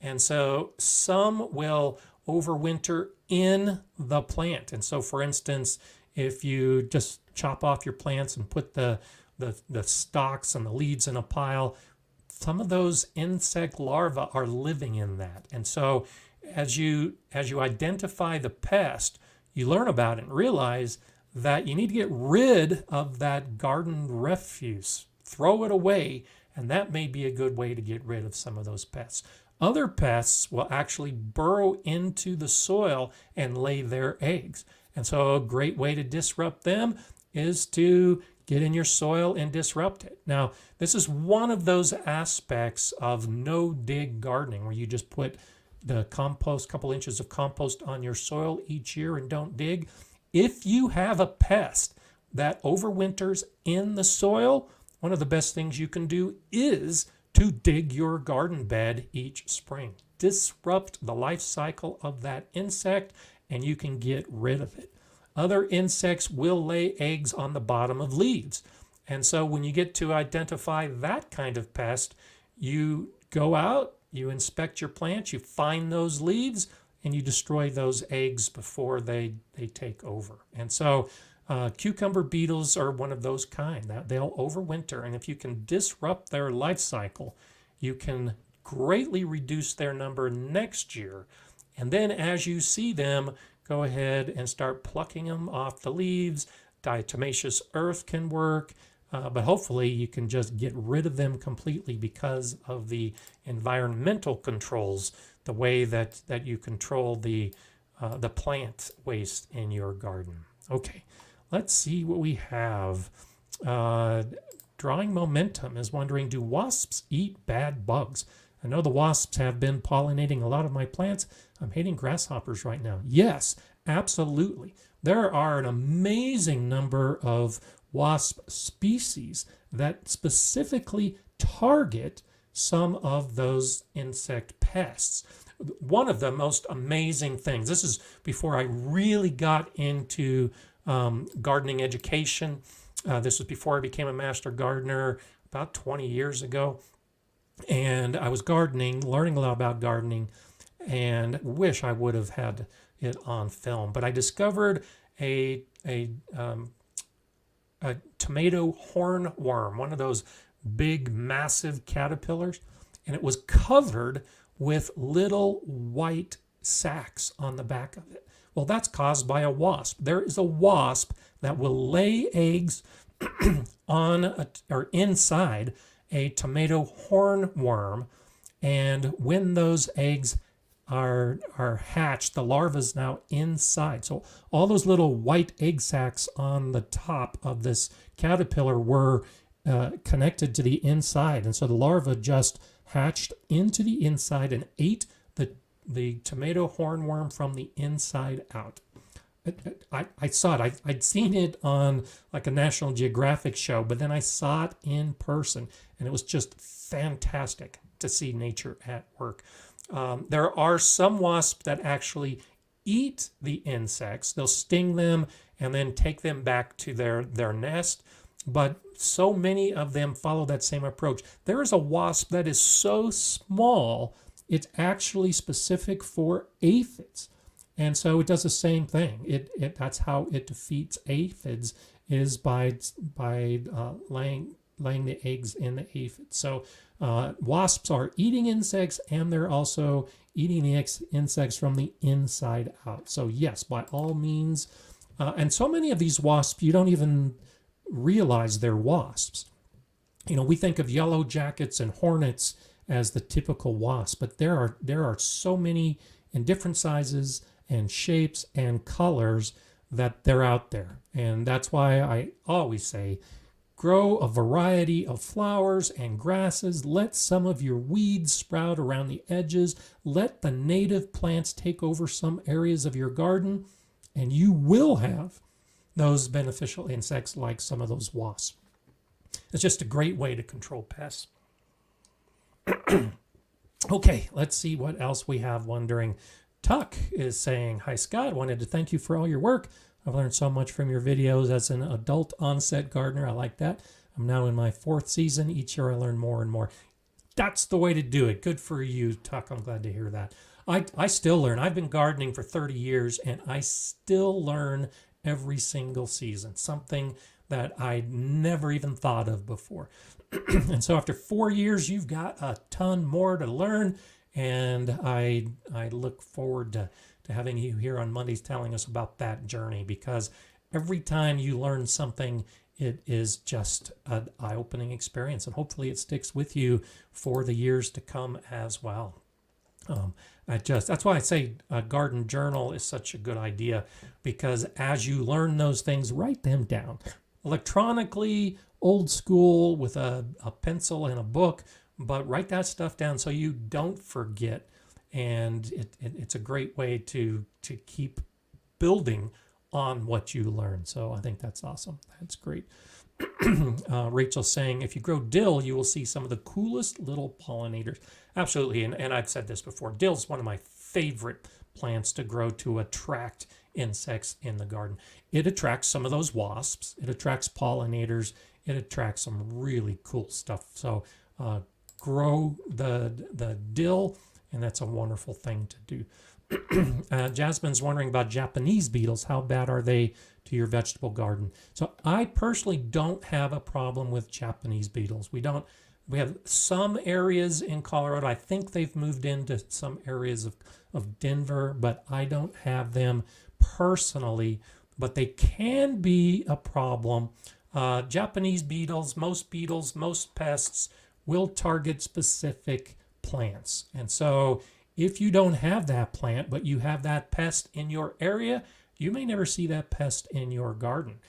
And so some will overwinter in the plant. And so, for instance, if you just chop off your plants and put the stalks and the leaves in a pile, some of those insect larvae are living in that. And so as you identify the pest, you learn about it and realize that you need to get rid of that garden refuse. Throw it away, and that may be a good way to get rid of some of those pests. Other pests will actually burrow into the soil and lay their eggs. And so a great way to disrupt them is to get in your soil and disrupt it. Now, this is one of those aspects of no-dig gardening, where you just put the compost, couple inches of compost on your soil each year and don't dig. If you have a pest that overwinters in the soil, one of the best things you can do is to dig your garden bed each spring. Disrupt the life cycle of that insect and you can get rid of it. Other insects will lay eggs on the bottom of leaves. And so when you get to identify that kind of pest, you go out, you inspect your plants, you find those leaves, and you destroy those eggs before they take over. And so cucumber beetles are one of those kind. That they'll overwinter, and if you can disrupt their life cycle, you can greatly reduce their number next year. And then as you see them, go ahead and start plucking them off the leaves. Diatomaceous earth can work, but hopefully you can just get rid of them completely because of the environmental controls, the way that you control the plant waste in your garden. Okay, let's see what we have. Drawing Momentum is wondering, do wasps eat bad bugs? I know the wasps have been pollinating a lot of my plants. I'm hating grasshoppers right now. Yes, absolutely. There are an amazing number of wasp species that specifically target some of those insect pests. One of the most amazing things, this is before I really got into gardening education. This was before I became a master gardener about 20 years ago. And I was gardening, learning a lot about gardening, and wish I would have had it on film. But I discovered a tomato hornworm, one of those big, massive caterpillars, and it was covered with little white sacs on the back of it. Well, that's caused by a wasp. There is a wasp that will lay eggs on or inside a tomato hornworm, and when those eggs are hatched, the larva's now inside. So all those little white egg sacs on the top of this caterpillar were connected to the inside, and so the larva just hatched into the inside and ate the tomato hornworm from the inside out. I saw it. I'd seen it on like a National Geographic show, but then I saw it in person, and it was just fantastic to see nature at work. There are some wasps that actually eat the insects. They'll sting them and then take them back to their nest, but so many of them follow that same approach. There is a wasp that is so small, it's actually specific for aphids. And so it does the same thing. That's how it defeats aphids, is by laying the eggs in the aphids. So wasps are eating insects, and they're also eating the insects from the inside out. So yes, by all means. And so many of these wasps, you don't even realize they're wasps. You know, we think of yellow jackets and hornets as the typical wasp, but there are so many in different sizes and shapes and colors that they're out there. And that's why I always say, grow a variety of flowers and grasses. Let some of your weeds sprout around the edges. Let the native plants take over some areas of your garden, and you will have those beneficial insects like some of those wasps. It's just a great way to control pests. Okay, let's see what else we have wondering. Tuck is saying, hi Scott, wanted to thank you for all your work. I've learned so much from your videos as an adult onset gardener. I like that. I'm now in my 4th season. Each year I learn more and more. That's the way to do it. Good for you, Tuck. I'm glad to hear that. I still learn. I've been gardening for 30 years and I still learn every single season. Something that I never even thought of before. And so after 4 years, you've got a ton more to learn. And I look forward to having you here on Mondays telling us about that journey, because every time you learn something, it is just an eye-opening experience, and hopefully it sticks with you for the years to come as well. That's why I say a garden journal is such a good idea, because as you learn those things, write them down electronically, old school, with a pencil and a book, but write that stuff down so you don't forget. And it's a great way to keep building on what you learn. So I think that's awesome. That's great. Rachel's saying, if you grow dill, you will see some of the coolest little pollinators. Absolutely. And I've said this before. Dill's one of my favorite plants to grow to attract insects in the garden. It attracts some of those wasps. It attracts pollinators. It attracts some really cool stuff. So grow the dill, and that's a wonderful thing to do. Jasmine's wondering about Japanese beetles. How bad are they to your vegetable garden? So I personally don't have a problem with Japanese beetles. We have some areas in Colorado. I think they've moved into some areas of Denver, but I don't have them personally. But they can be a problem. Japanese beetles, most pests will target specific plants. And so if you don't have that plant, but you have that pest in your area, you may never see that pest in your garden.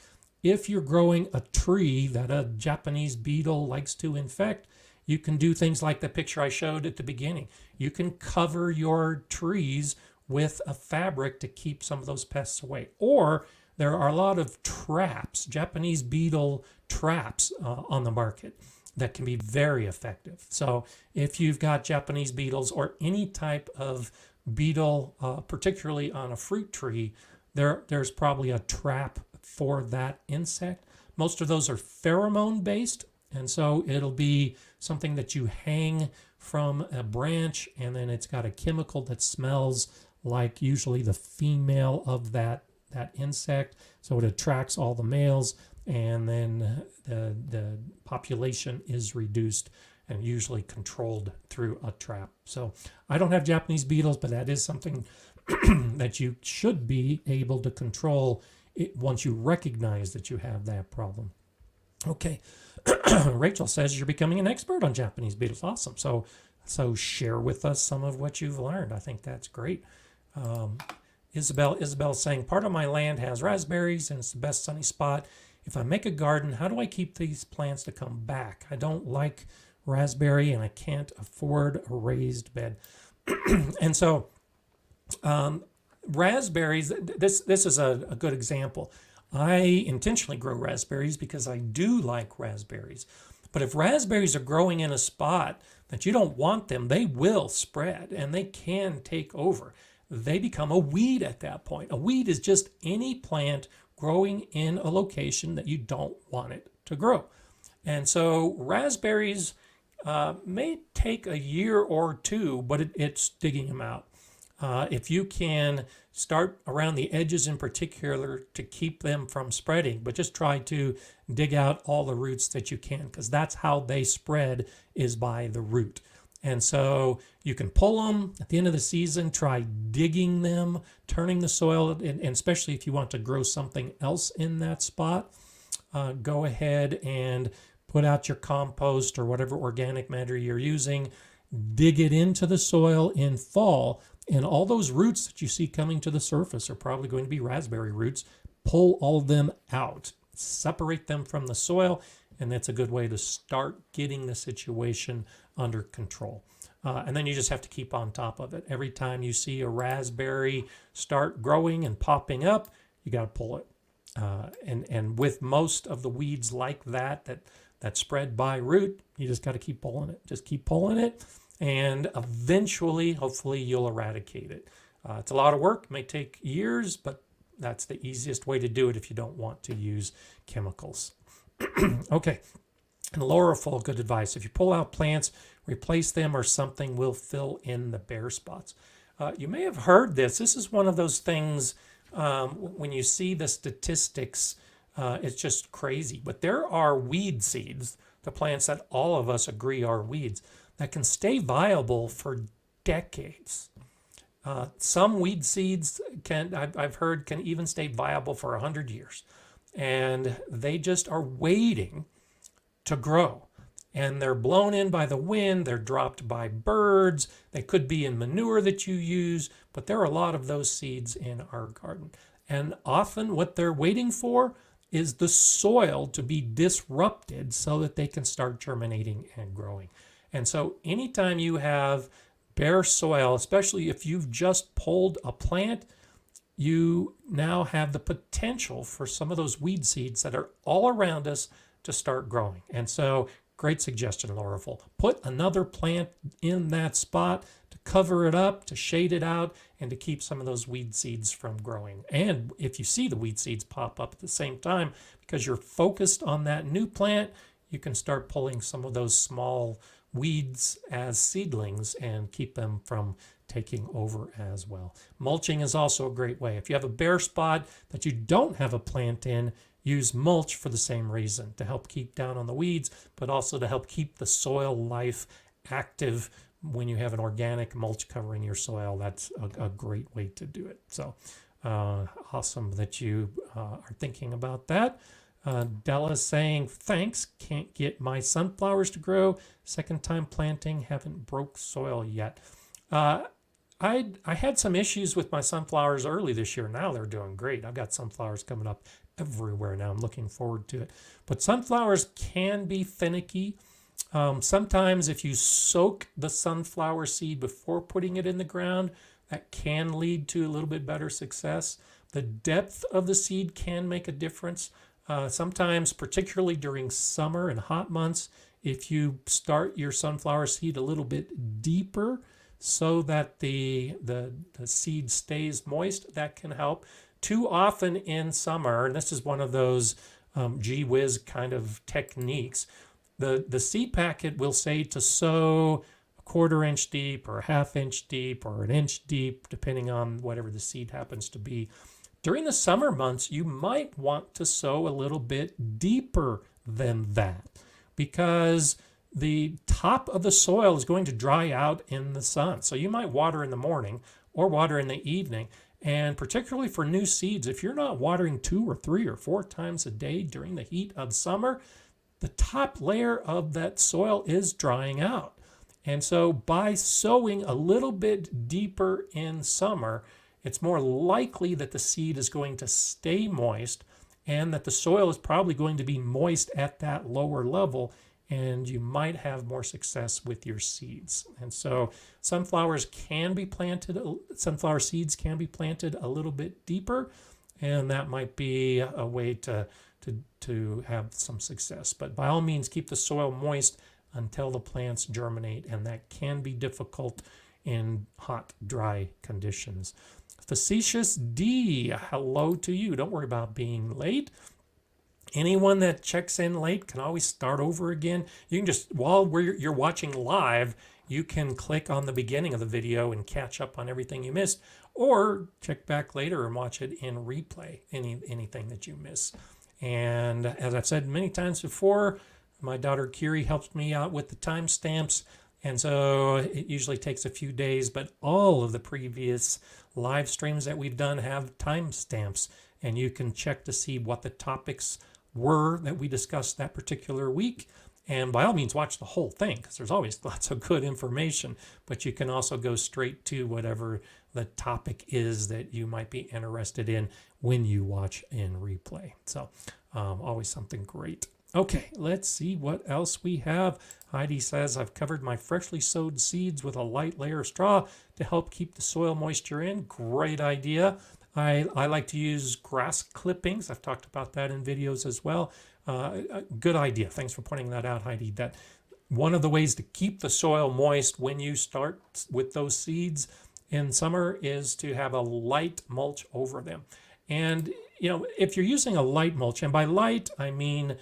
if you're growing a tree that a Japanese beetle likes to infect, you can do things like the picture I showed at the beginning. You can cover your trees with a fabric to keep some of those pests away. Or there are a lot of traps, Japanese beetle traps on the market that can be very effective. So if you've got Japanese beetles or any type of beetle, particularly on a fruit tree, there's probably a trap for that insect. Most of those are pheromone based, and so it'll be something that you hang from a branch, and then it's got a chemical that smells like usually the female of that insect, so it attracts all the males, and then the population is reduced and usually controlled through a trap. So I don't have Japanese beetles, but that is something that you should be able to control once you recognize that you have that problem. Okay, Rachel says you're becoming an expert on Japanese beetles. Awesome. So share with us some of what you've learned. I think that's great. Isabel saying, part of my land has raspberries and it's the best sunny spot. If I make a garden, how do I keep these plants to come back? I don't like raspberry and I can't afford a raised bed. And so raspberries, this is a good example. I intentionally grow raspberries because I do like raspberries. But if raspberries are growing in a spot that you don't want them, they will spread and they can take over. They become a weed at that point. A weed is just any plant growing in a location that you don't want it to grow. And so raspberries may take a year or two, but it's digging them out. If you can start around the edges in particular to keep them from spreading, but just try to dig out all the roots that you can, because that's how they spread, is by the root. And so you can pull them at the end of the season, try digging them, turning the soil, and especially if you want to grow something else in that spot, go ahead and put out your compost or whatever organic matter you're using, dig it into the soil in fall, and all those roots that you see coming to the surface are probably going to be raspberry roots. Pull all of them out, separate them from the soil, and that's a good way to start getting the situation under control. And then you just have to keep on top of it. Every time you see a raspberry start growing and popping up, you got to pull it. And with most of the weeds like that spread by root, you just got to keep pulling it. Just keep pulling it, and eventually, hopefully, you'll eradicate it. It's a lot of work. It may take years, but that's the easiest way to do it if you don't want to use chemicals. Okay, and Laura, full good advice. If you pull out plants, replace them or something will fill in the bare spots. You may have heard this. This is one of those things, when you see the statistics, it's just crazy. But there are weed seeds, the plants that all of us agree are weeds, that can stay viable for decades. Some weed seeds I've heard can even stay viable for 100 years. And they just are waiting to grow. And they're blown in by the wind, they're dropped by birds, they could be in manure that you use, but there are a lot of those seeds in our garden. And often what they're waiting for is the soil to be disrupted so that they can start germinating and growing. And so anytime you have bare soil, especially if you've just pulled a plant, you now have the potential for some of those weed seeds that are all around us to start growing. And so, great suggestion, Laura. Put another plant in that spot to cover it up, to shade it out, and to keep some of those weed seeds from growing. And if you see the weed seeds pop up at the same time, because you're focused on that new plant, you can start pulling some of those small weeds as seedlings and keep them from taking over as well. Mulching is also a great way. If you have a bare spot that you don't have a plant in, use mulch for the same reason, to help keep down on the weeds, but also to help keep the soil life active. When you have an organic mulch covering your soil, that's a great way to do it. So awesome that you are thinking about that. Della's saying, thanks, can't get my sunflowers to grow. Second time planting, haven't broke soil yet. I had some issues with my sunflowers early this year. Now they're doing great. I've got sunflowers coming up everywhere now. I'm looking forward to it. But sunflowers can be finicky. Sometimes if you soak the sunflower seed before putting it in the ground, that can lead to a little bit better success. The depth of the seed can make a difference. Sometimes, particularly during summer and hot months, if you start your sunflower seed a little bit deeper so that the seed stays moist, that can help. Too often in summer, and this is one of those gee whiz kind of techniques, the seed packet will say to sow a 1/4 inch deep or a 1/2 inch deep or an inch deep, depending on whatever the seed happens to be. During the summer months, you might want to sow a little bit deeper than that because the top of the soil is going to dry out in the sun. So you might water in the morning or water in the evening. And particularly for new seeds, if you're not watering 2 or 3 or 4 times a day during the heat of summer, the top layer of that soil is drying out. And so by sowing a little bit deeper in summer, it's more likely that the seed is going to stay moist and that the soil is probably going to be moist at that lower level, and you might have more success with your seeds. And so sunflower seeds can be planted a little bit deeper, and that might be a way to have some success. But by all means, keep the soil moist until the plants germinate, and that can be difficult in hot, dry conditions. Facetious D, hello to you. Don't worry about being late. Anyone that checks in late can always start over again. You can just, while you're watching live, you can click on the beginning of the video and catch up on everything you missed, or check back later and watch it in replay, anything that you miss. And as I've said many times before, my daughter Kiri helps me out with the timestamps, and so it usually takes a few days, but all of the previous live streams that we've done have timestamps, and you can check to see what the topics were that we discussed that particular week. And by all means, watch the whole thing, because there's always lots of good information, but you can also go straight to whatever the topic is that you might be interested in when you watch in replay. So always something great. Okay, let's see what else we have. Heidi says, I've covered my freshly sowed seeds with a light layer of straw to help keep the soil moisture in. Great idea. I like to use grass clippings. I've talked about that in videos as well. Good idea. Thanks for pointing that out, Heidi. That one of the ways to keep the soil moist when you start with those seeds in summer is to have a light mulch over them. And, if you're using a light mulch, and by light, I mean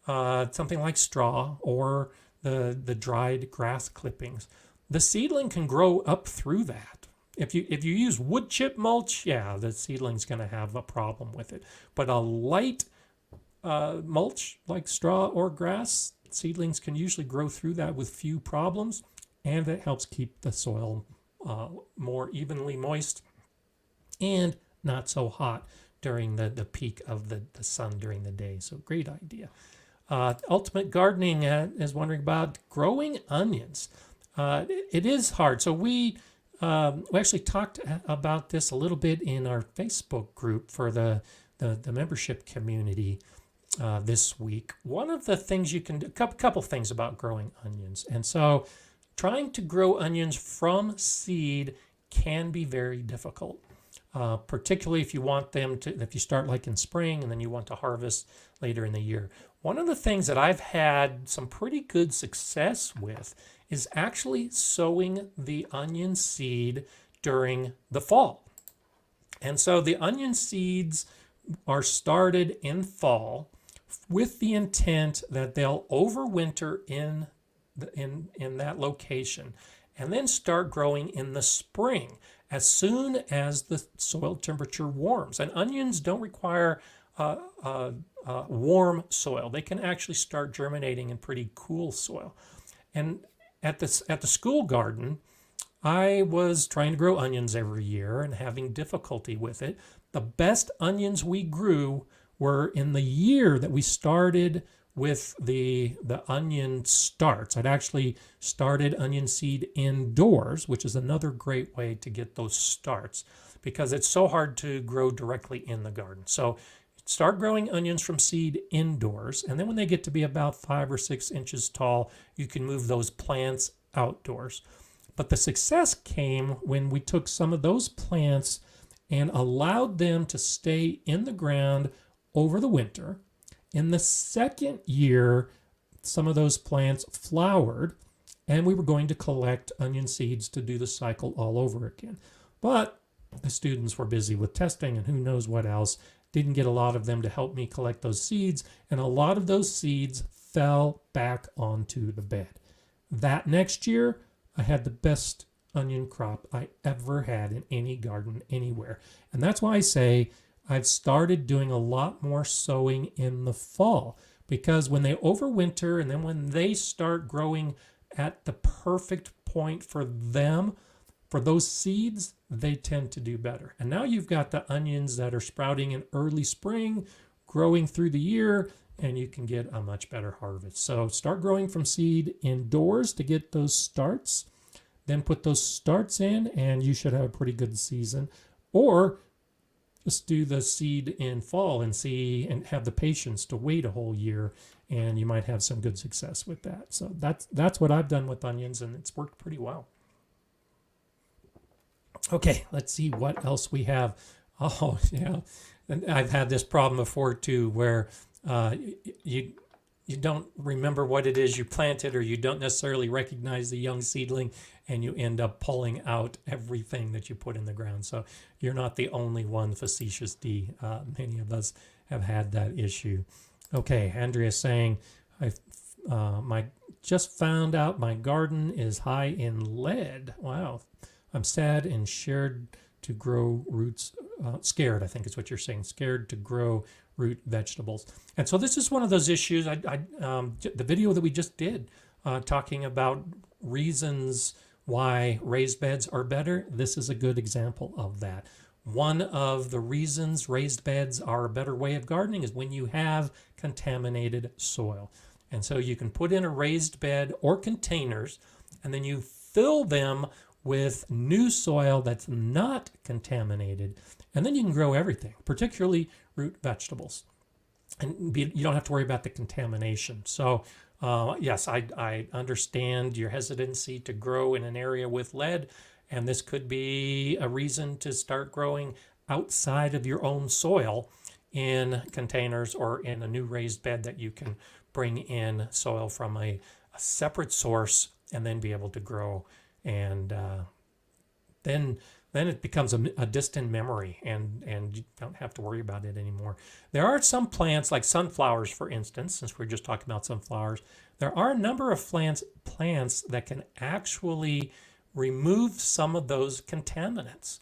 something like straw or the dried grass clippings, the seedling can grow up through that. If you use wood chip mulch, yeah, the seedling's going to have a problem with it. But a light mulch like straw or grass, seedlings can usually grow through that with few problems, and it helps keep the soil more evenly moist and not so hot during the peak of the sun during the day. So great idea. Ultimate Gardening is wondering about growing onions. It is hard. So we actually talked about this a little bit in our Facebook group for the membership community this week. One of the things you can do, a couple things about growing onions. And so trying to grow onions from seed can be very difficult. Particularly if you want them to, if you start like in spring and then you want to harvest later in the year. One of the things that I've had some pretty good success with is actually sowing the onion seed during the fall. And so the onion seeds are started in fall with the intent that they'll overwinter in that location and then start growing in the spring as soon as the soil temperature warms. And onions don't require warm soil. They can actually start germinating in pretty cool soil. And at the school garden, I was trying to grow onions every year and having difficulty with it. The best onions we grew were in the year that we started with the onion starts. I'd actually started onion seed indoors, which is another great way to get those starts because it's so hard to grow directly in the garden. So start growing onions from seed indoors. And then when they get to be about 5 or 6 inches tall, you can move those plants outdoors. But the success came when we took some of those plants and allowed them to stay in the ground over the winter. In the second year, some of those plants flowered, and we were going to collect onion seeds to do the cycle all over again. But the students were busy with testing and who knows what else. Didn't get a lot of them to help me collect those seeds, and a lot of those seeds fell back onto the bed. That next year, I had the best onion crop I ever had in any garden anywhere. And that's why I say I've started doing a lot more sowing in the fall, because when they overwinter and then when they start growing at the perfect point for them, for those seeds, they tend to do better. And now you've got the onions that are sprouting in early spring, growing through the year, and you can get a much better harvest. So start growing from seed indoors to get those starts, then put those starts in, and you should have a pretty good season. Or just do the seed in fall and see, and have the patience to wait a whole year, and you might have some good success with that. So that's what I've done with onions, and it's worked pretty well. Okay, let's see what else we have. Oh, yeah. And I've had this problem before too, where you don't remember what it is you planted, or you don't necessarily recognize the young seedling, and you end up pulling out everything that you put in the ground. So you're not the only one, facetious D. Many of us have had that issue. Okay, Andrea's saying, I just found out my garden is high in lead. Wow. I'm sad and scared to grow roots. Scared, I think is what you're saying. Scared to grow root vegetables. And so this is one of those issues. The video that we just did talking about reasons why raised beds are better. This is a good example of that. One of the reasons raised beds are a better way of gardening is when you have contaminated soil. And so you can put in a raised bed or containers, and then you fill them with new soil that's not contaminated, and then you can grow everything, particularly root vegetables, and you don't have to worry about the contamination. So yes, I understand your hesitancy to grow in an area with lead, and this could be a reason to start growing outside of your own soil in containers or in a new raised bed that you can bring in soil from a separate source and then be able to grow. And then it becomes a distant memory, and you don't have to worry about it anymore. There are some plants, like sunflowers, for instance, since we're just talking about sunflowers, there are a number of plants that can actually remove some of those contaminants.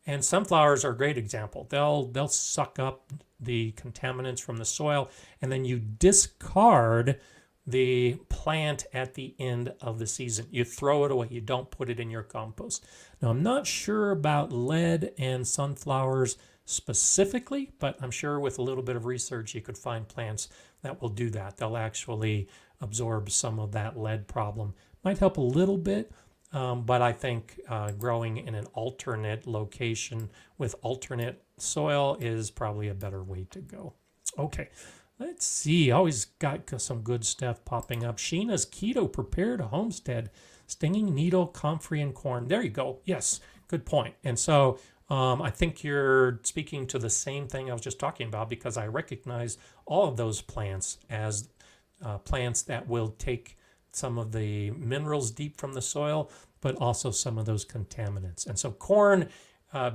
And sunflowers are a great example. They'll suck up the contaminants from the soil, and then you discard the plant at the end of the season. You throw it away. You don't put it in your compost. Now, I'm not sure about lead and sunflowers specifically, but I'm sure with a little bit of research, you could find plants that will do that. They'll actually absorb some of that lead problem. Might help a little bit, but I think growing in an alternate location with alternate soil is probably a better way to go. Okay. Let's see. Always got some good stuff popping up. Sheena's Keto Prepared a Homestead, Stinging Needle, Comfrey, and Corn. There you go. Yes, good point. And so I think you're speaking to the same thing I was just talking about, because I recognize all of those plants as plants that will take some of the minerals deep from the soil, but also some of those contaminants. And so corn,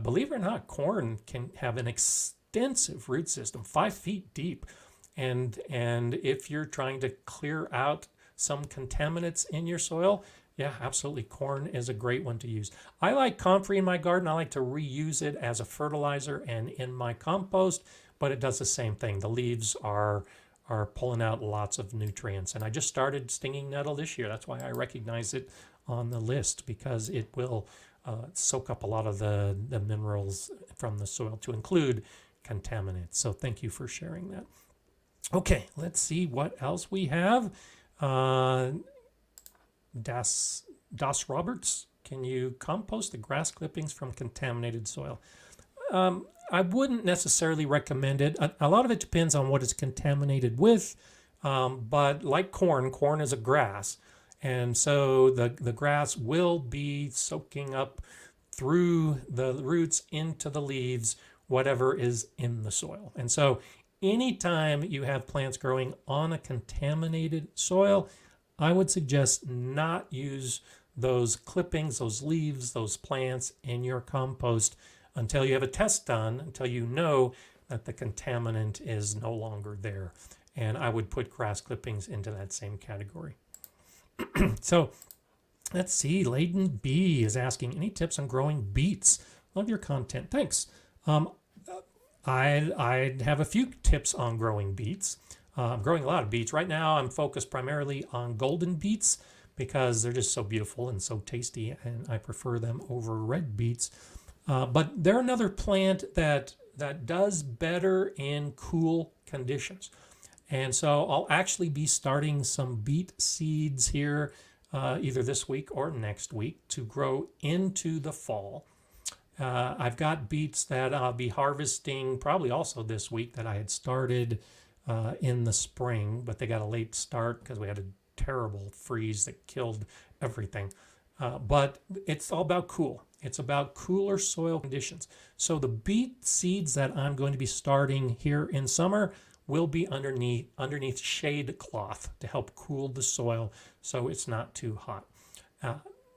believe it or not, corn can have an extensive root system, 5 feet deep. And if you're trying to clear out some contaminants in your soil, yeah, absolutely. Corn is a great one to use. I like comfrey in my garden. I like to reuse it as a fertilizer and in my compost, but it does the same thing. The leaves are pulling out lots of nutrients. And I just started stinging nettle this year. That's why I recognize it on the list, because it will soak up a lot of the minerals from the soil, to include contaminants. So thank you for sharing that. Okay, let's see what else we have. Das Roberts, can you compost the grass clippings from contaminated soil? I wouldn't necessarily recommend it. A lot of it depends on what it's contaminated with. But like corn is a grass. And so the grass will be soaking up through the roots into the leaves, whatever is in the soil. And so anytime you have plants growing on a contaminated soil, I would suggest not use those clippings, those leaves, those plants in your compost until you have a test done, until you know that the contaminant is no longer there. And I would put grass clippings into that same category. So let's see, Laden B is asking, any tips on growing beets? Love your content, thanks. I'd have a few tips on growing beets. I'm growing a lot of beets. Right now I'm focused primarily on golden beets because they're just so beautiful and so tasty, and I prefer them over red beets. But they're another plant that does better in cool conditions. And so I'll actually be starting some beet seeds here either this week or next week to grow into the fall. I've got beets that I'll be harvesting probably also this week that I had started in the spring, but they got a late start because we had a terrible freeze that killed everything. But it's all about cool. It's about cooler soil conditions. So the beet seeds that I'm going to be starting here in summer will be underneath shade cloth to help cool the soil so it's not too hot.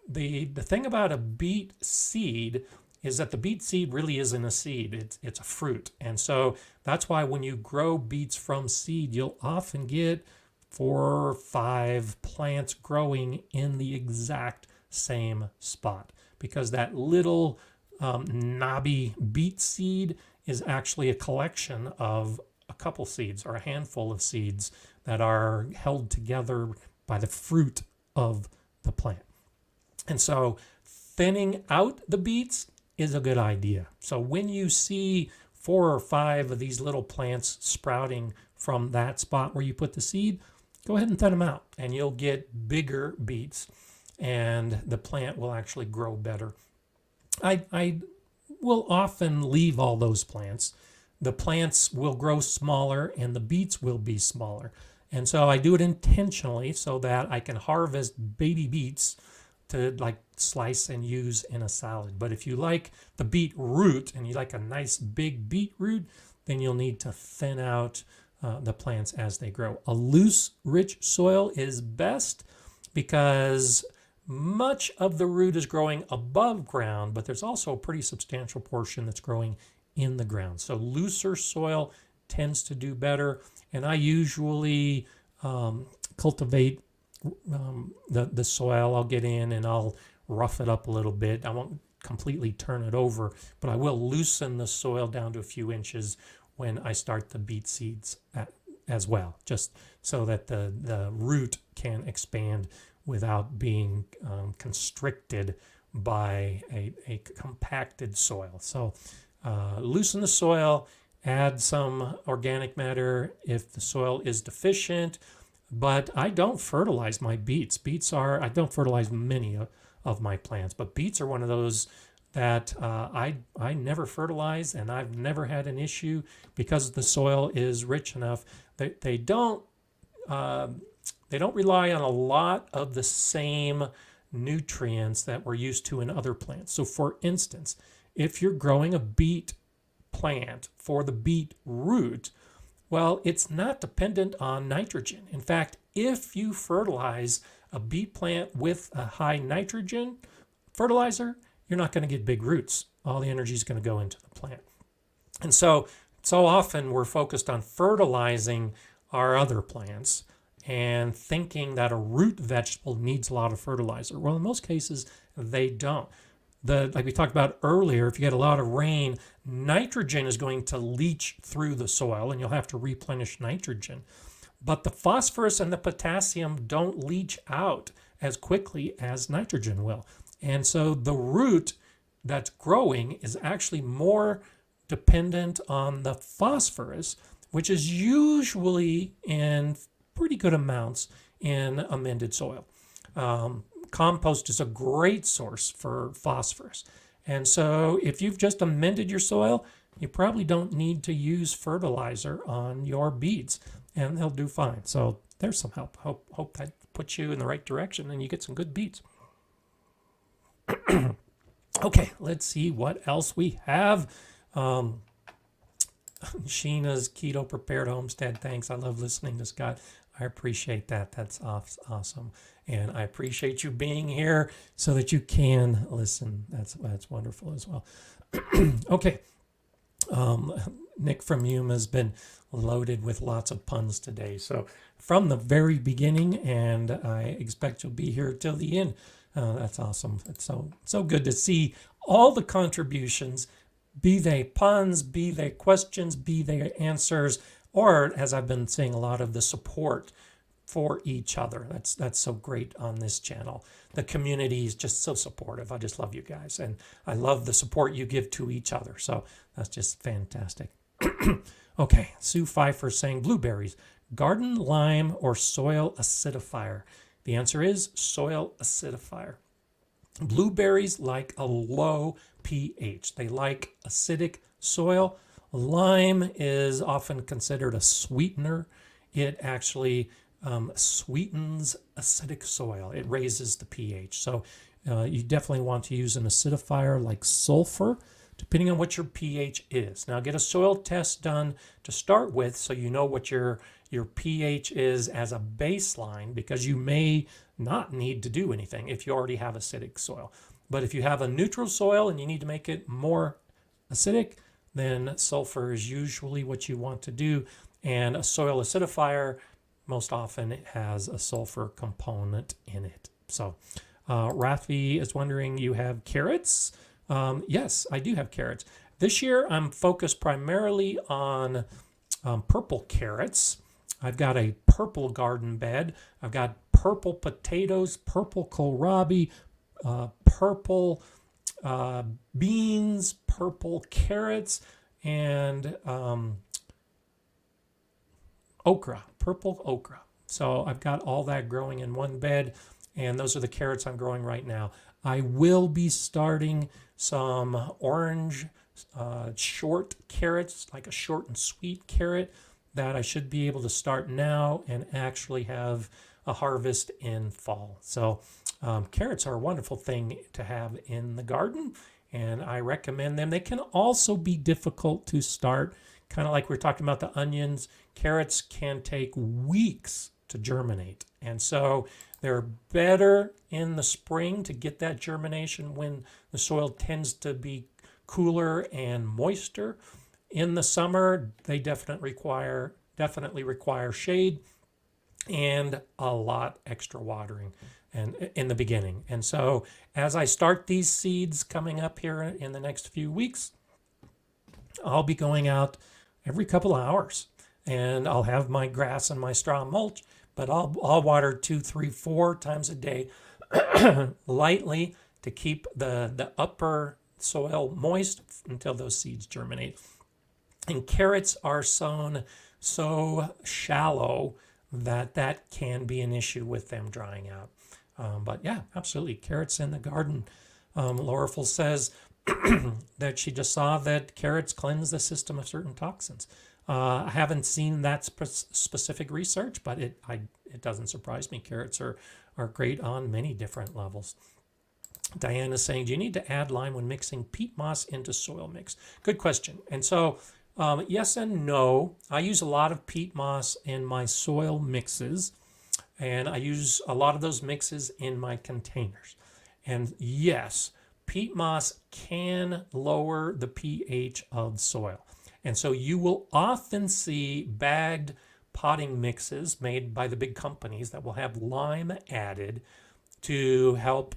The thing about a beet seed is that the beet seed really isn't a seed, it's a fruit. And so that's why when you grow beets from seed, you'll often get 4 or 5 plants growing in the exact same spot, because that little knobby beet seed is actually a collection of a couple seeds or a handful of seeds that are held together by the fruit of the plant. And so thinning out the beets is a good idea. So when you see 4 or 5 of these little plants sprouting from that spot where you put the seed, go ahead and thin them out and you'll get bigger beets and the plant will actually grow better. I will often leave all those plants. The plants will grow smaller and the beets will be smaller. And so I do it intentionally so that I can harvest baby beets to like slice and use in a salad. But if you like the beet root and you like a nice big beet root, then you'll need to thin out the plants as they grow. A loose, rich soil is best because much of the root is growing above ground, but there's also a pretty substantial portion that's growing in the ground. So looser soil tends to do better. And I usually cultivate the soil. I'll get in and I'll rough it up a little bit. I won't completely turn it over, but I will loosen the soil down to a few inches when I start the beet seeds as well, just so that the root can expand without being constricted by a compacted soil. So loosen the soil, add some organic matter if the soil is deficient, but I don't fertilize my beets. I don't fertilize many of my plants, but beets are one of those that I never fertilize, and I've never had an issue because the soil is rich enough. They don't rely on a lot of the same nutrients that we're used to in other plants. So for instance, if you're growing a beet plant for the beet root, well, it's not dependent on nitrogen. In fact, if you fertilize a beet plant with a high nitrogen fertilizer, you're not going to get big roots. All the energy is going to go into the plant. And so often we're focused on fertilizing our other plants and thinking that a root vegetable needs a lot of fertilizer. Well, in most cases, they don't. Like we talked about earlier, if you get a lot of rain, nitrogen is going to leach through the soil and you'll have to replenish nitrogen. But the phosphorus and the potassium don't leach out as quickly as nitrogen will. And so the root that's growing is actually more dependent on the phosphorus, which is usually in pretty good amounts in amended soil. Compost is a great source for phosphorus. And so if you've just amended your soil, you probably don't need to use fertilizer on your beets, and they'll do fine. So there's some help. Hope that puts you in the right direction and you get some good beets. Okay, let's see what else we have. Sheena's Keto Prepared Homestead. Thanks. I love listening to Scott. I appreciate that. That's awesome. And I appreciate you being here so that you can listen. That's wonderful as well. Okay. Nick from Yuma has been loaded with lots of puns today. So from the very beginning, and I expect you'll be here till the end. That's awesome. It's so good to see all the contributions, be they puns, be they questions, be they answers, or as I've been saying, a lot of the support for each other. That's so great on this channel. The community is just so supportive. I just love you guys, and I love the support you give to each other. So that's just fantastic. Okay, Sue Pfeiffer saying blueberries, garden lime or soil acidifier. The answer is soil acidifier. Blueberries like a low pH. They like acidic soil. Lime is often considered a sweetener. It actually sweetens acidic soil. It raises the pH. So you definitely want to use an acidifier like sulfur, depending on what your pH is. Now get a soil test done to start with so you know what your pH is as a baseline, because you may not need to do anything if you already have acidic soil. But if you have a neutral soil and you need to make it more acidic, then sulfur is usually what you want to do. And a soil acidifier most often has a sulfur component in it. So Rafi is wondering, you have carrots? Yes, I do have carrots. This year I'm focused primarily on purple carrots. I've got a purple garden bed. I've got purple potatoes, purple kohlrabi, purple beans, purple carrots, and okra, purple okra. So I've got all that growing in one bed, and those are the carrots I'm growing right now. I will be starting some orange short carrots, like a short and sweet carrot, that I should be able to start now and actually have a harvest in fall. So carrots are a wonderful thing to have in the garden, and I recommend them. They can also be difficult to start, kind of like we're talking about the onions. Carrots can take weeks to germinate, and so they're better in the spring to get that germination when the soil tends to be cooler and moister. In the summer, they definitely require shade and a lot extra watering and in the beginning. And so as I start these seeds coming up here in the next few weeks, I'll be going out every couple of hours, and I'll have my grass and my straw mulch, but I'll water 2, 3, 4 times a day lightly to keep the upper soil moist until those seeds germinate. And carrots are sown so shallow that can be an issue with them drying out. But yeah, absolutely, carrots in the garden. Lauraful says that she just saw that carrots cleanse the system of certain toxins. I haven't seen that specific research, but it doesn't surprise me. Carrots are great on many different levels. Diana is saying, do you need to add lime when mixing peat moss into soil mix? Good question. And so yes and no. I use a lot of peat moss in my soil mixes, and I use a lot of those mixes in my containers. And yes, peat moss can lower the pH of soil. And so you will often see bagged potting mixes made by the big companies that will have lime added to help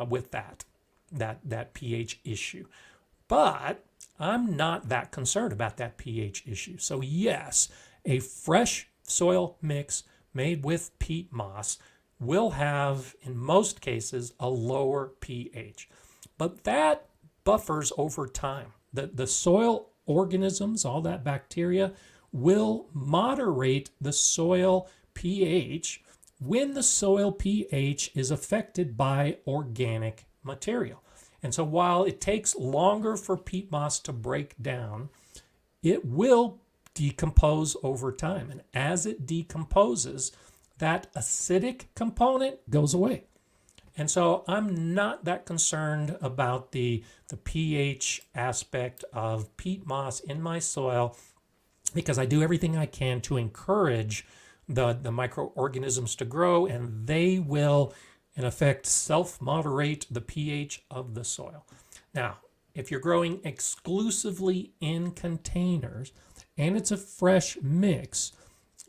with that pH issue. But I'm not that concerned about that pH issue. So yes, a fresh soil mix made with peat moss will have, in most cases, a lower pH. But that buffers over time. The soil organisms, all that bacteria, will moderate the soil pH when the soil pH is affected by organic material. And so while it takes longer for peat moss to break down, it will decompose over time. And as it decomposes, that acidic component goes away. And so I'm not that concerned about the pH aspect of peat moss in my soil, because I do everything I can to encourage the microorganisms to grow, and they will, in effect, self-moderate the pH of the soil. Now, if you're growing exclusively in containers and it's a fresh mix,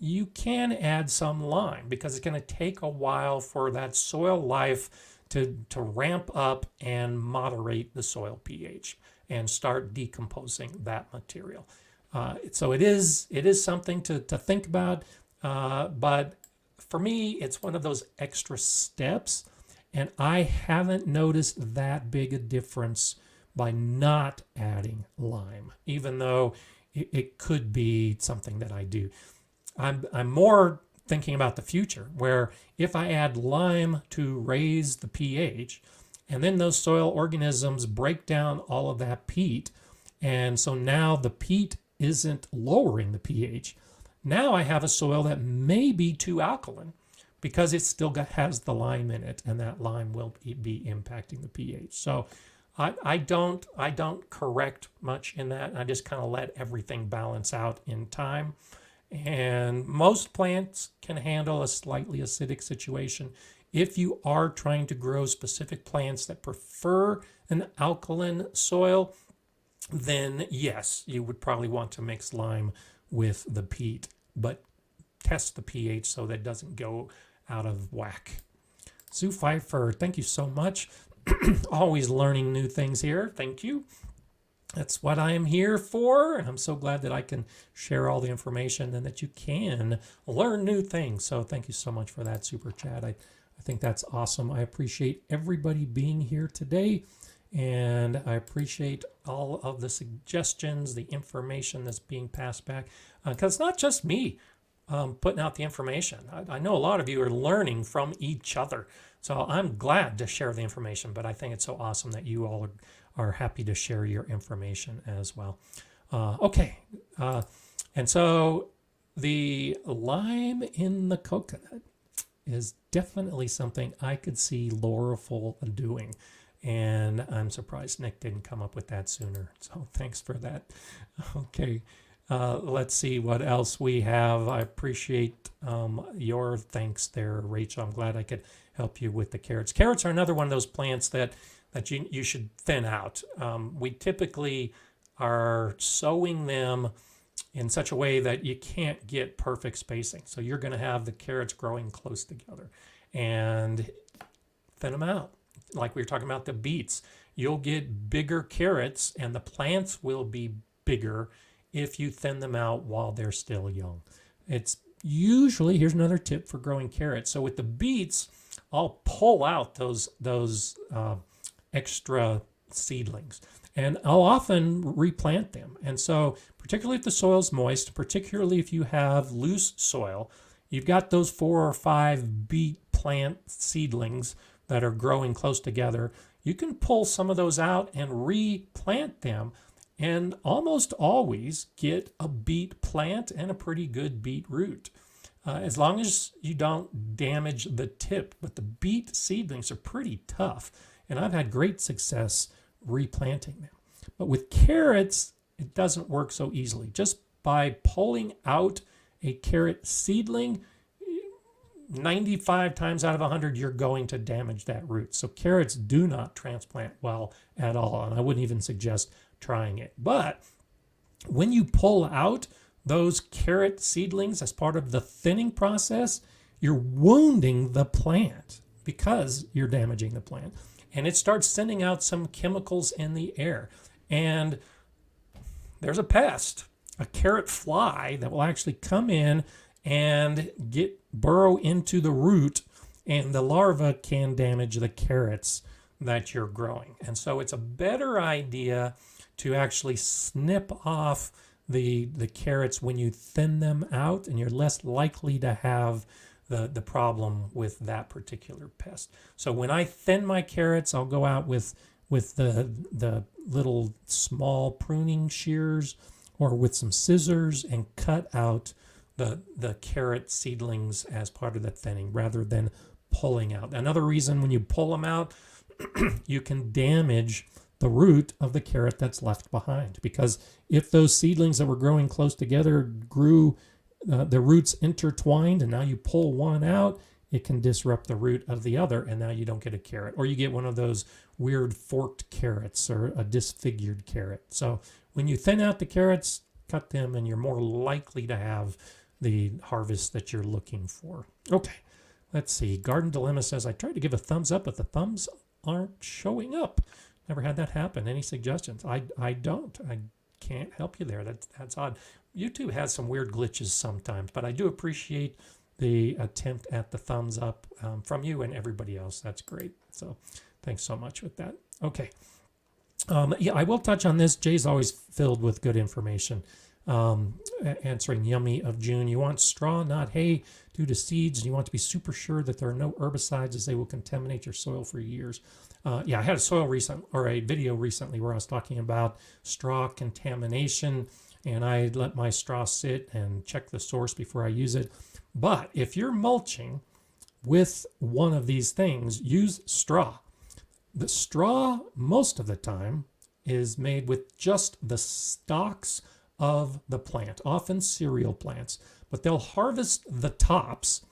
you can add some lime, because it's going to take a while for that soil life to ramp up and moderate the soil pH and start decomposing that material. So it is something to think about, but for me, it's one of those extra steps, and I haven't noticed that big a difference by not adding lime, even though it could be something that I do. I'm more thinking about the future, where if I add lime to raise the pH, and then those soil organisms break down all of that peat, and so now the peat isn't lowering the pH. Now I have a soil that may be too alkaline because it still has the lime in it, and that lime will be impacting the pH. So I don't correct much in that. I just kind of let everything balance out in time. And most plants can handle a slightly acidic situation. If you are trying to grow specific plants that prefer an alkaline soil, then yes, you would probably want to mix lime with the peat, but test the pH so that it doesn't go out of whack. Sue Pfeiffer, thank you so much. Always learning new things here. Thank you. That's what I am here for. I'm so glad that I can share all the information and that you can learn new things. So thank you so much for that super chat. I think that's awesome. I appreciate everybody being here today, and I appreciate all of the suggestions, the information that's being passed back, because it's not just me putting out the information. I know a lot of you are learning from each other. So I'm glad to share the information, but I think it's so awesome that you all are happy to share your information as well. Okay, and so the lime in the coconut is definitely something I could see Laurelful doing, and I'm surprised Nick didn't come up with that sooner. So thanks for that. Okay, let's see what else we have. I appreciate your thanks there, Rachel. I'm glad I could help you with the carrots. Carrots are another one of those plants that you should thin out. We typically are sowing them in such a way that you can't get perfect spacing. So you're going to have the carrots growing close together, and thin them out. Like we were talking about the beets, you'll get bigger carrots and the plants will be bigger if you thin them out while they're still young. It's usually, here's another tip for growing carrots. So with the beets, I'll pull out those extra seedlings, and I'll often replant them. And so particularly if the soil's moist, particularly if you have loose soil, you've got those 4 or 5 beet plant seedlings that are growing close together, you can pull some of those out and replant them, and almost always get a beet plant and a pretty good beet root, as long as you don't damage the tip. But the beet seedlings are pretty tough, and I've had great success replanting them. But with carrots, it doesn't work so easily. Just by pulling out a carrot seedling, 95 times out of 100, you're going to damage that root. So carrots do not transplant well at all, and I wouldn't even suggest trying it. But when you pull out those carrot seedlings as part of the thinning process, you're wounding the plant because you're damaging the plant. And it starts sending out some chemicals in the air. And there's a pest, a carrot fly, that will actually come in and burrow into the root, and the larva can damage the carrots that you're growing. And so it's a better idea to actually snip off the carrots when you thin them out, and you're less likely to have the problem with that particular pest. So when I thin my carrots, I'll go out with with the little small pruning shears or with some scissors and cut out the carrot seedlings as part of the thinning rather than pulling out. Another reason when you pull them out, you can damage the root of the carrot that's left behind, because if those seedlings that were growing close together grew, the roots intertwined, and now you pull one out, it can disrupt the root of the other, and now you don't get a carrot, or you get one of those weird forked carrots or a disfigured carrot. So when you thin out the carrots, cut them, and you're more likely to have the harvest that you're looking for. Okay, let's see. Garden Dilemma says, I tried to give a thumbs up, but the thumbs aren't showing up. Never had that happen. Any suggestions? I don't. I can't help you there. That's odd. YouTube has some weird glitches sometimes, but I do appreciate the attempt at the thumbs up from you and everybody else. That's great. So thanks so much with that. Okay. Yeah, I will touch on this. Jay's always filled with good information. Answering Yummy of June. You want straw, not hay, due to seeds. You want to be super sure that there are no herbicides, as they will contaminate your soil for years. Yeah, I had a video recently where I was talking about straw contamination, and I let my straw sit and check the source before I use it. But if you're mulching with one of these things, use straw. The straw, most of the time, is made with just the stalks of the plant, often cereal plants, but they'll harvest the tops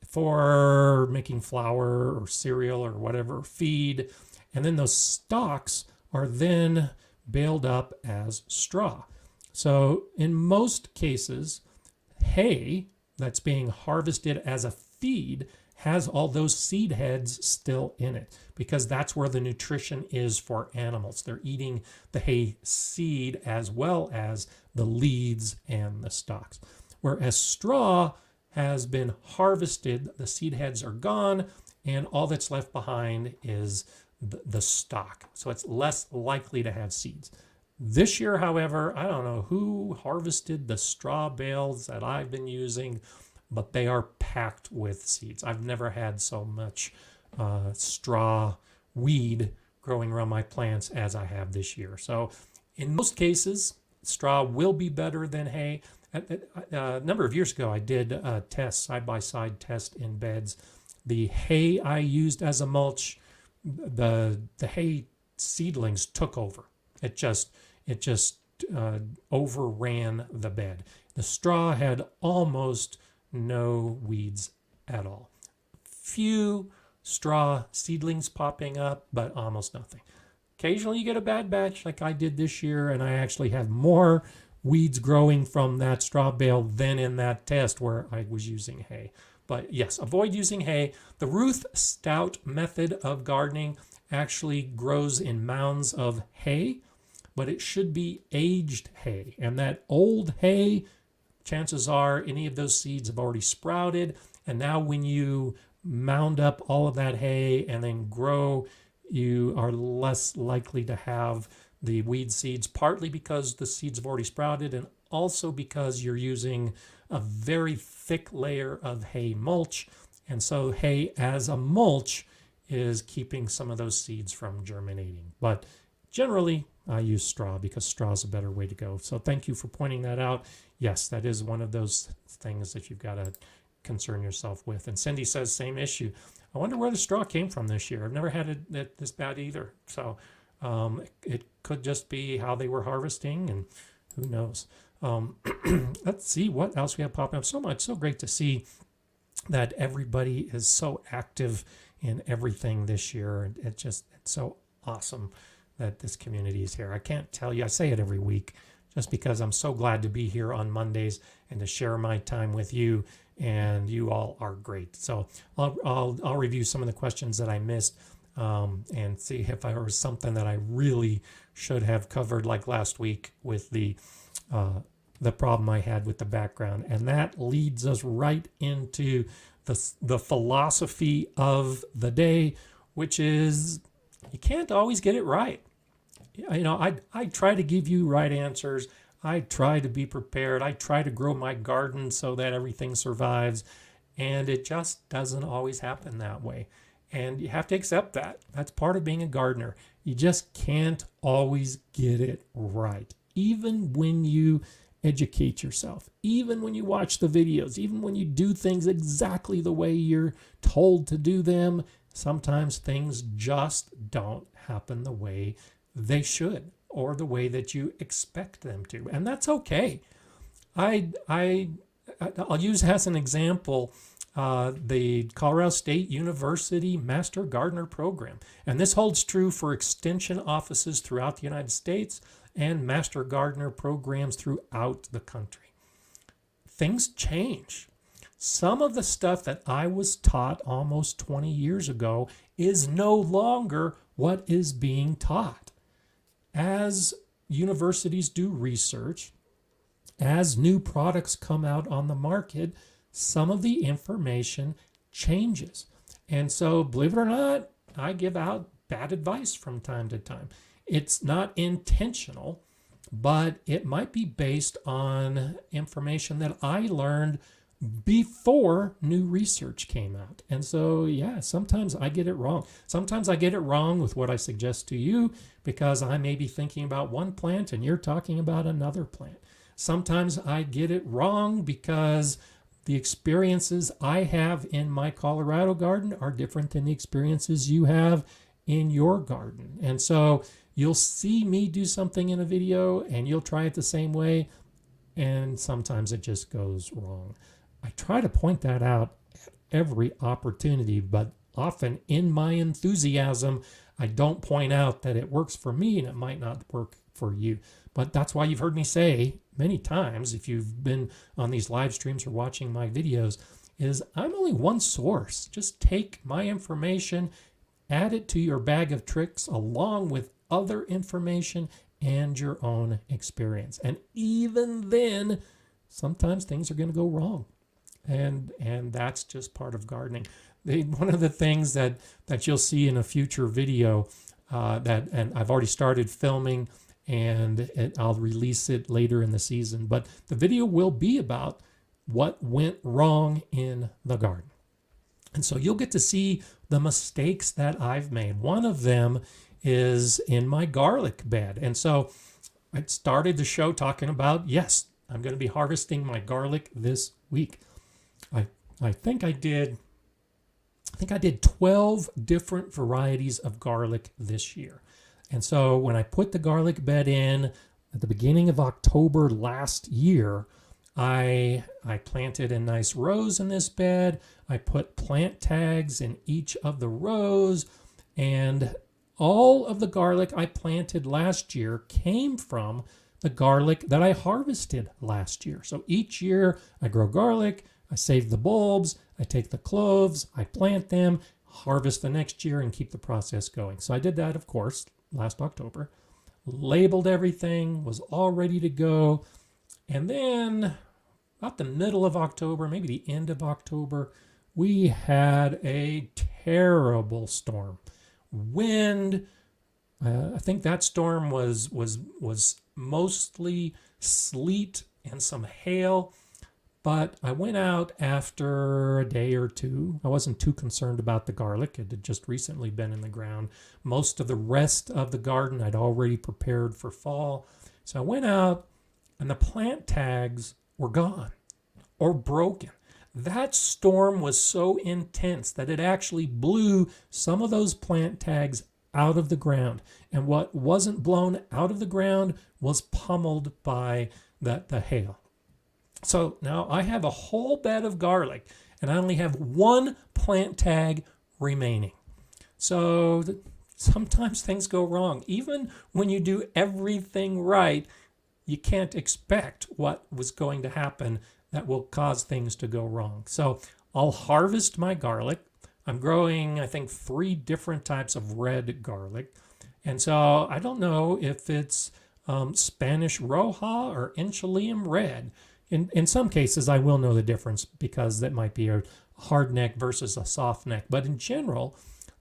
for making flour or cereal or whatever feed, and then those stalks are then baled up as straw. So in most cases, hay that's being harvested as a feed has all those seed heads still in it, because that's where the nutrition is for animals. They're eating the hay seed as well as the leaves and the stalks. Whereas straw has been harvested, the seed heads are gone, and all that's left behind is the stalk. So it's less likely to have seeds. This year, however, I don't know who harvested the straw bales that I've been using, but they are packed with seeds. I've never had so much straw weed growing around my plants as I have this year. So in most cases, straw will be better than hay. A number of years ago, I did a test, side-by-side test in beds. The hay I used as a mulch, the hay seedlings took over. It just overran the bed. The straw had almost no weeds at all. Few straw seedlings popping up, but almost nothing. Occasionally you get a bad batch like I did this year, and I actually have more weeds growing from that straw bale than in that test where I was using hay. But yes, avoid using hay. The Ruth Stout method of gardening actually grows in mounds of hay, but it should be aged hay. And that old hay, chances are any of those seeds have already sprouted. And now when you mound up all of that hay and then grow, you are less likely to have the weed seeds, partly because the seeds have already sprouted and also because you're using a very thick layer of hay mulch. And so hay as a mulch is keeping some of those seeds from germinating. But generally, I use straw because straw is a better way to go. So thank you for pointing that out. Yes, that is one of those things that you've got to concern yourself with. And Cindy says, same issue. I wonder where the straw came from this year. I've never had it this bad either. So it could just be how they were harvesting, and who knows. Let's see what else we have popping up. So much, so great to see that everybody is so active in everything this year. It's so awesome that this community is here. I can't tell you, I say it every week, just because I'm so glad to be here on Mondays and to share my time with you, and you all are great. So I'll review some of the questions that I missed and see if there was something that I really should have covered, like last week with the problem I had with the background. And that leads us right into the philosophy of the day, which is you can't always get it right. You know, I try to give you right answers. I try to be prepared. I try to grow my garden so that everything survives. And it just doesn't always happen that way. And you have to accept that. That's part of being a gardener. You just can't always get it right. Even when you educate yourself, even when you watch the videos, even when you do things exactly the way you're told to do them, sometimes things just don't happen the way they should or the way that you expect them to. And that's okay. I'll use as an example the Colorado State University Master Gardener Program. And this holds true for extension offices throughout the United States and Master Gardener programs throughout the country. Things change. Some of the stuff that I was taught almost 20 years ago is no longer what is being taught. As universities do research, as new products come out on the market, some of the information changes. And so, believe it or not, I give out bad advice from time to time. It's not intentional, but it might be based on information that I learned before new research came out. And so, yeah, sometimes I get it wrong. Sometimes I get it wrong with what I suggest to you because I may be thinking about one plant and you're talking about another plant. Sometimes I get it wrong because the experiences I have in my Colorado garden are different than the experiences you have in your garden. And so you'll see me do something in a video and you'll try it the same way, and sometimes it just goes wrong. I try to point that out at every opportunity, but often in my enthusiasm, I don't point out that it works for me and it might not work for you. But that's why you've heard me say many times, if you've been on these live streams or watching my videos, is I'm only one source. Just take my information, add it to your bag of tricks along with other information and your own experience. And even then, sometimes things are going to go wrong. And that's just part of gardening. One of the things that you'll see in a future video and I've already started filming, and I'll release it later in the season. But the video will be about what went wrong in the garden. And so you'll get to see the mistakes that I've made. One of them is in my garlic bed. And so I started the show talking about, yes, I'm going to be harvesting my garlic this week. I think I did 12 different varieties of garlic this year. And so when I put the garlic bed in at the beginning of October last year, I planted in nice rows in this bed. I put plant tags in each of the rows, and all of the garlic I planted last year came from the garlic that I harvested last year. So each year I grow garlic, I save the bulbs, I take the cloves, I plant them, harvest the next year, and keep the process going. So I did that, of course, last October, labeled everything, was all ready to go. And then about the middle of October, maybe the end of October, we had a terrible storm. Wind, I think that storm was mostly sleet and some hail. But I went out after a day or two. I wasn't too concerned about the garlic. It had just recently been in the ground. Most of the rest of the garden I'd already prepared for fall. So I went out and the plant tags were gone or broken. That storm was so intense that it actually blew some of those plant tags out of the ground. And what wasn't blown out of the ground was pummeled by the hail. So now I have a whole bed of garlic and I only have one plant tag remaining. So sometimes things go wrong. Even when you do everything right, you can't expect what was going to happen that will cause things to go wrong. So I'll harvest my garlic. I'm growing, I think, 3 different types of red garlic. And so I don't know if it's Spanish Roja or Enchilium Red. In some cases, I will know the difference because that might be a hard neck versus a soft neck. But in general,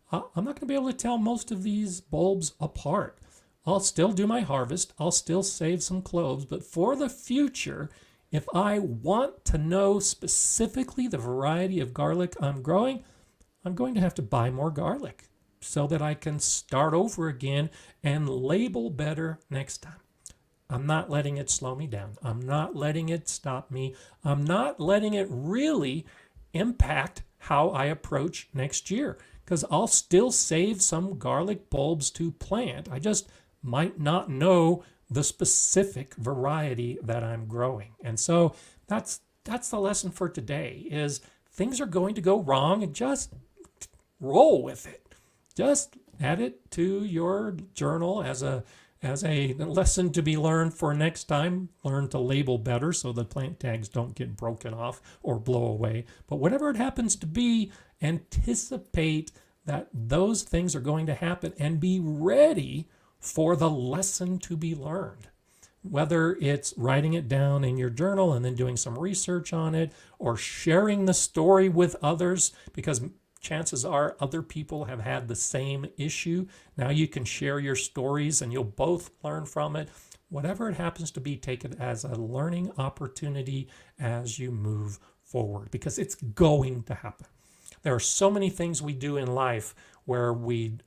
I'm not going to be able to tell most of these bulbs apart. I'll still do my harvest. I'll still save some cloves. But for the future, if I want to know specifically the variety of garlic I'm growing, I'm going to have to buy more garlic. so that I can start over again and label better next time. I'm not letting it slow me down. I'm not letting it stop me. I'm not letting it really impact how I approach next year, because I'll still save some garlic bulbs to plant. I just might not know the specific variety that I'm growing. And so that's the lesson for today, is things are going to go wrong, and just roll with it. Just add it to your journal as a lesson to be learned for next time. Learn to label better so the plant tags don't get broken off or blow away. But whatever it happens to be, anticipate that those things are going to happen and be ready for the lesson to be learned. Whether it's writing it down in your journal and then doing some research on it, or sharing the story with others, because chances are other people have had the same issue. Now you can share your stories and you'll both learn from it. Whatever it happens to be, take it as a learning opportunity as you move forward, because it's going to happen. There are so many things we do in life where we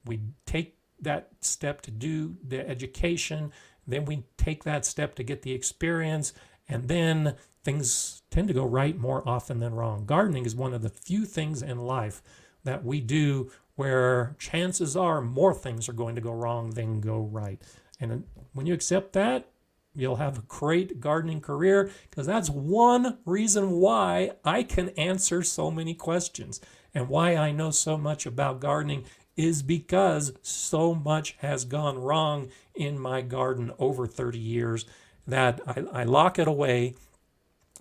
take that step to do the education, then we take that step to get the experience, and then things tend to go right more often than wrong. Gardening is one of the few things in life that we do where chances are more things are going to go wrong than go right. And when you accept that, you'll have a great gardening career, because that's one reason why I can answer so many questions, and why I know so much about gardening is because so much has gone wrong in my garden over 30 years that I lock it away.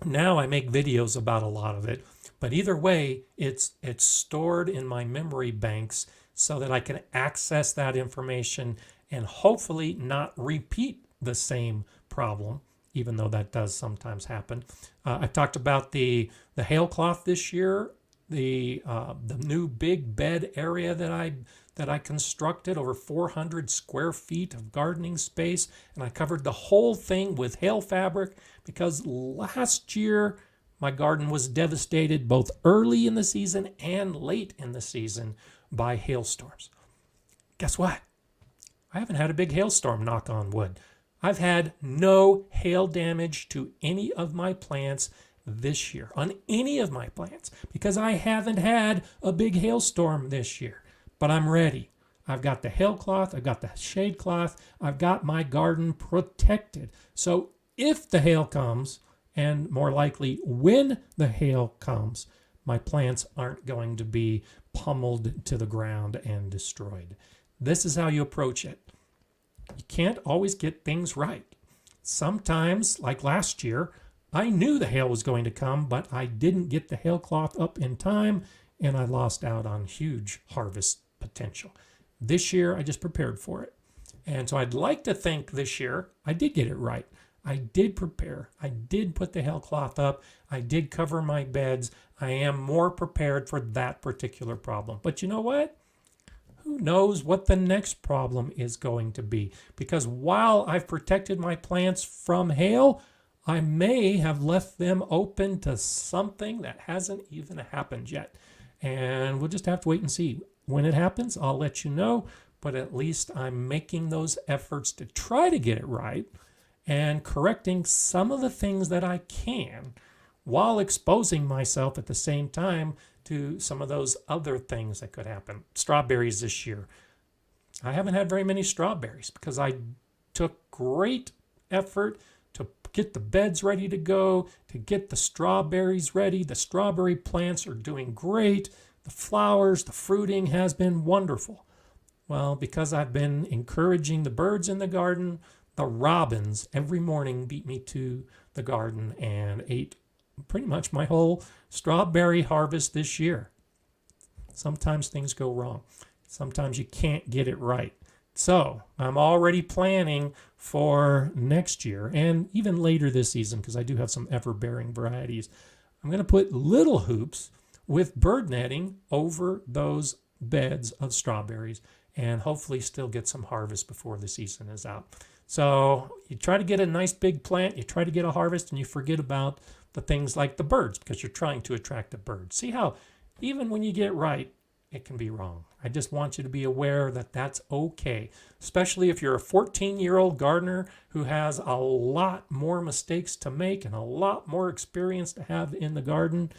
Now I make videos about a lot of it, but either way, it's stored in my memory banks so that I can access that information and hopefully not repeat the same problem, even though that does sometimes happen. I talked about the hailcloth this year, the new big bed area that I constructed, over 400 square feet of gardening space, and I covered the whole thing with hail fabric, because last year my garden was devastated both early in the season and late in the season by hailstorms. Guess what? I haven't had a big hailstorm, knock on wood. I've had no hail damage to any of my plants this year, on any of my plants, because I haven't had a big hailstorm this year. But I'm ready. I've got the hail cloth, I've got the shade cloth, I've got my garden protected. So if the hail comes, and more likely when the hail comes, my plants aren't going to be pummeled to the ground and destroyed. This is how you approach it. You can't always get things right. Sometimes, like last year, I knew the hail was going to come, but I didn't get the hail cloth up in time, and I lost out on huge harvest potential. This year, I just prepared for it. And so I'd like to think this year I did get it right. I did prepare. I did put the hail cloth up. I did cover my beds. I am more prepared for that particular problem. But you know what? Who knows what the next problem is going to be? Because while I've protected my plants from hail, I may have left them open to something that hasn't even happened yet. And we'll just have to wait and see. When it happens, I'll let you know. But at least I'm making those efforts to try to get it right and correcting some of the things that I can, while exposing myself at the same time to some of those other things that could happen. Strawberries this year. I haven't had very many strawberries because I took great effort to get the beds ready to go, to get the strawberries ready. The strawberry plants are doing great. The flowers, the fruiting has been wonderful. Well, because I've been encouraging the birds in the garden, the robins every morning beat me to the garden and ate pretty much my whole strawberry harvest this year. Sometimes things go wrong. Sometimes you can't get it right. So I'm already planning for next year and even later this season, because I do have some ever-bearing varieties. I'm going to put little hoops with bird netting over those beds of strawberries and hopefully still get some harvest before the season is out. So you try to get a nice big plant, you try to get a harvest, and you forget about the things like the birds because you're trying to attract the birds. See how even when you get it right, it can be wrong. I just want you to be aware that that's okay, especially if you're a 14-year-old gardener who has a lot more mistakes to make and a lot more experience to have in the garden.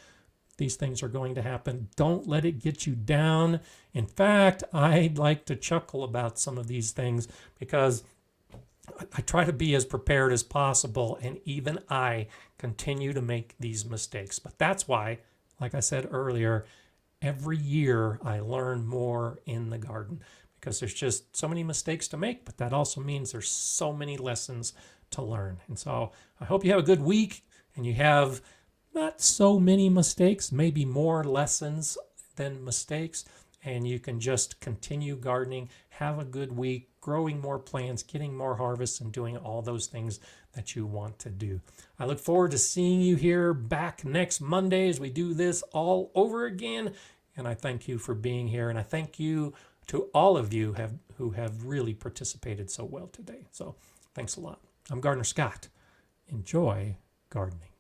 These things are going to happen. Don't let it get you down. In fact, I'd like to chuckle about some of these things because I try to be as prepared as possible, and even I continue to make these mistakes. But that's why, like I said earlier, every year I learn more in the garden because there's just so many mistakes to make, but that also means there's so many lessons to learn. And so I hope you have a good week and you have not so many mistakes, maybe more lessons than mistakes, and you can just continue gardening, have a good week, growing more plants, getting more harvests, and doing all those things that you want to do. I look forward to seeing you here back next Monday as we do this all over again. And I thank you for being here. And I thank you to all of you who have really participated so well today. So thanks a lot. I'm Gardener Scott. Enjoy gardening.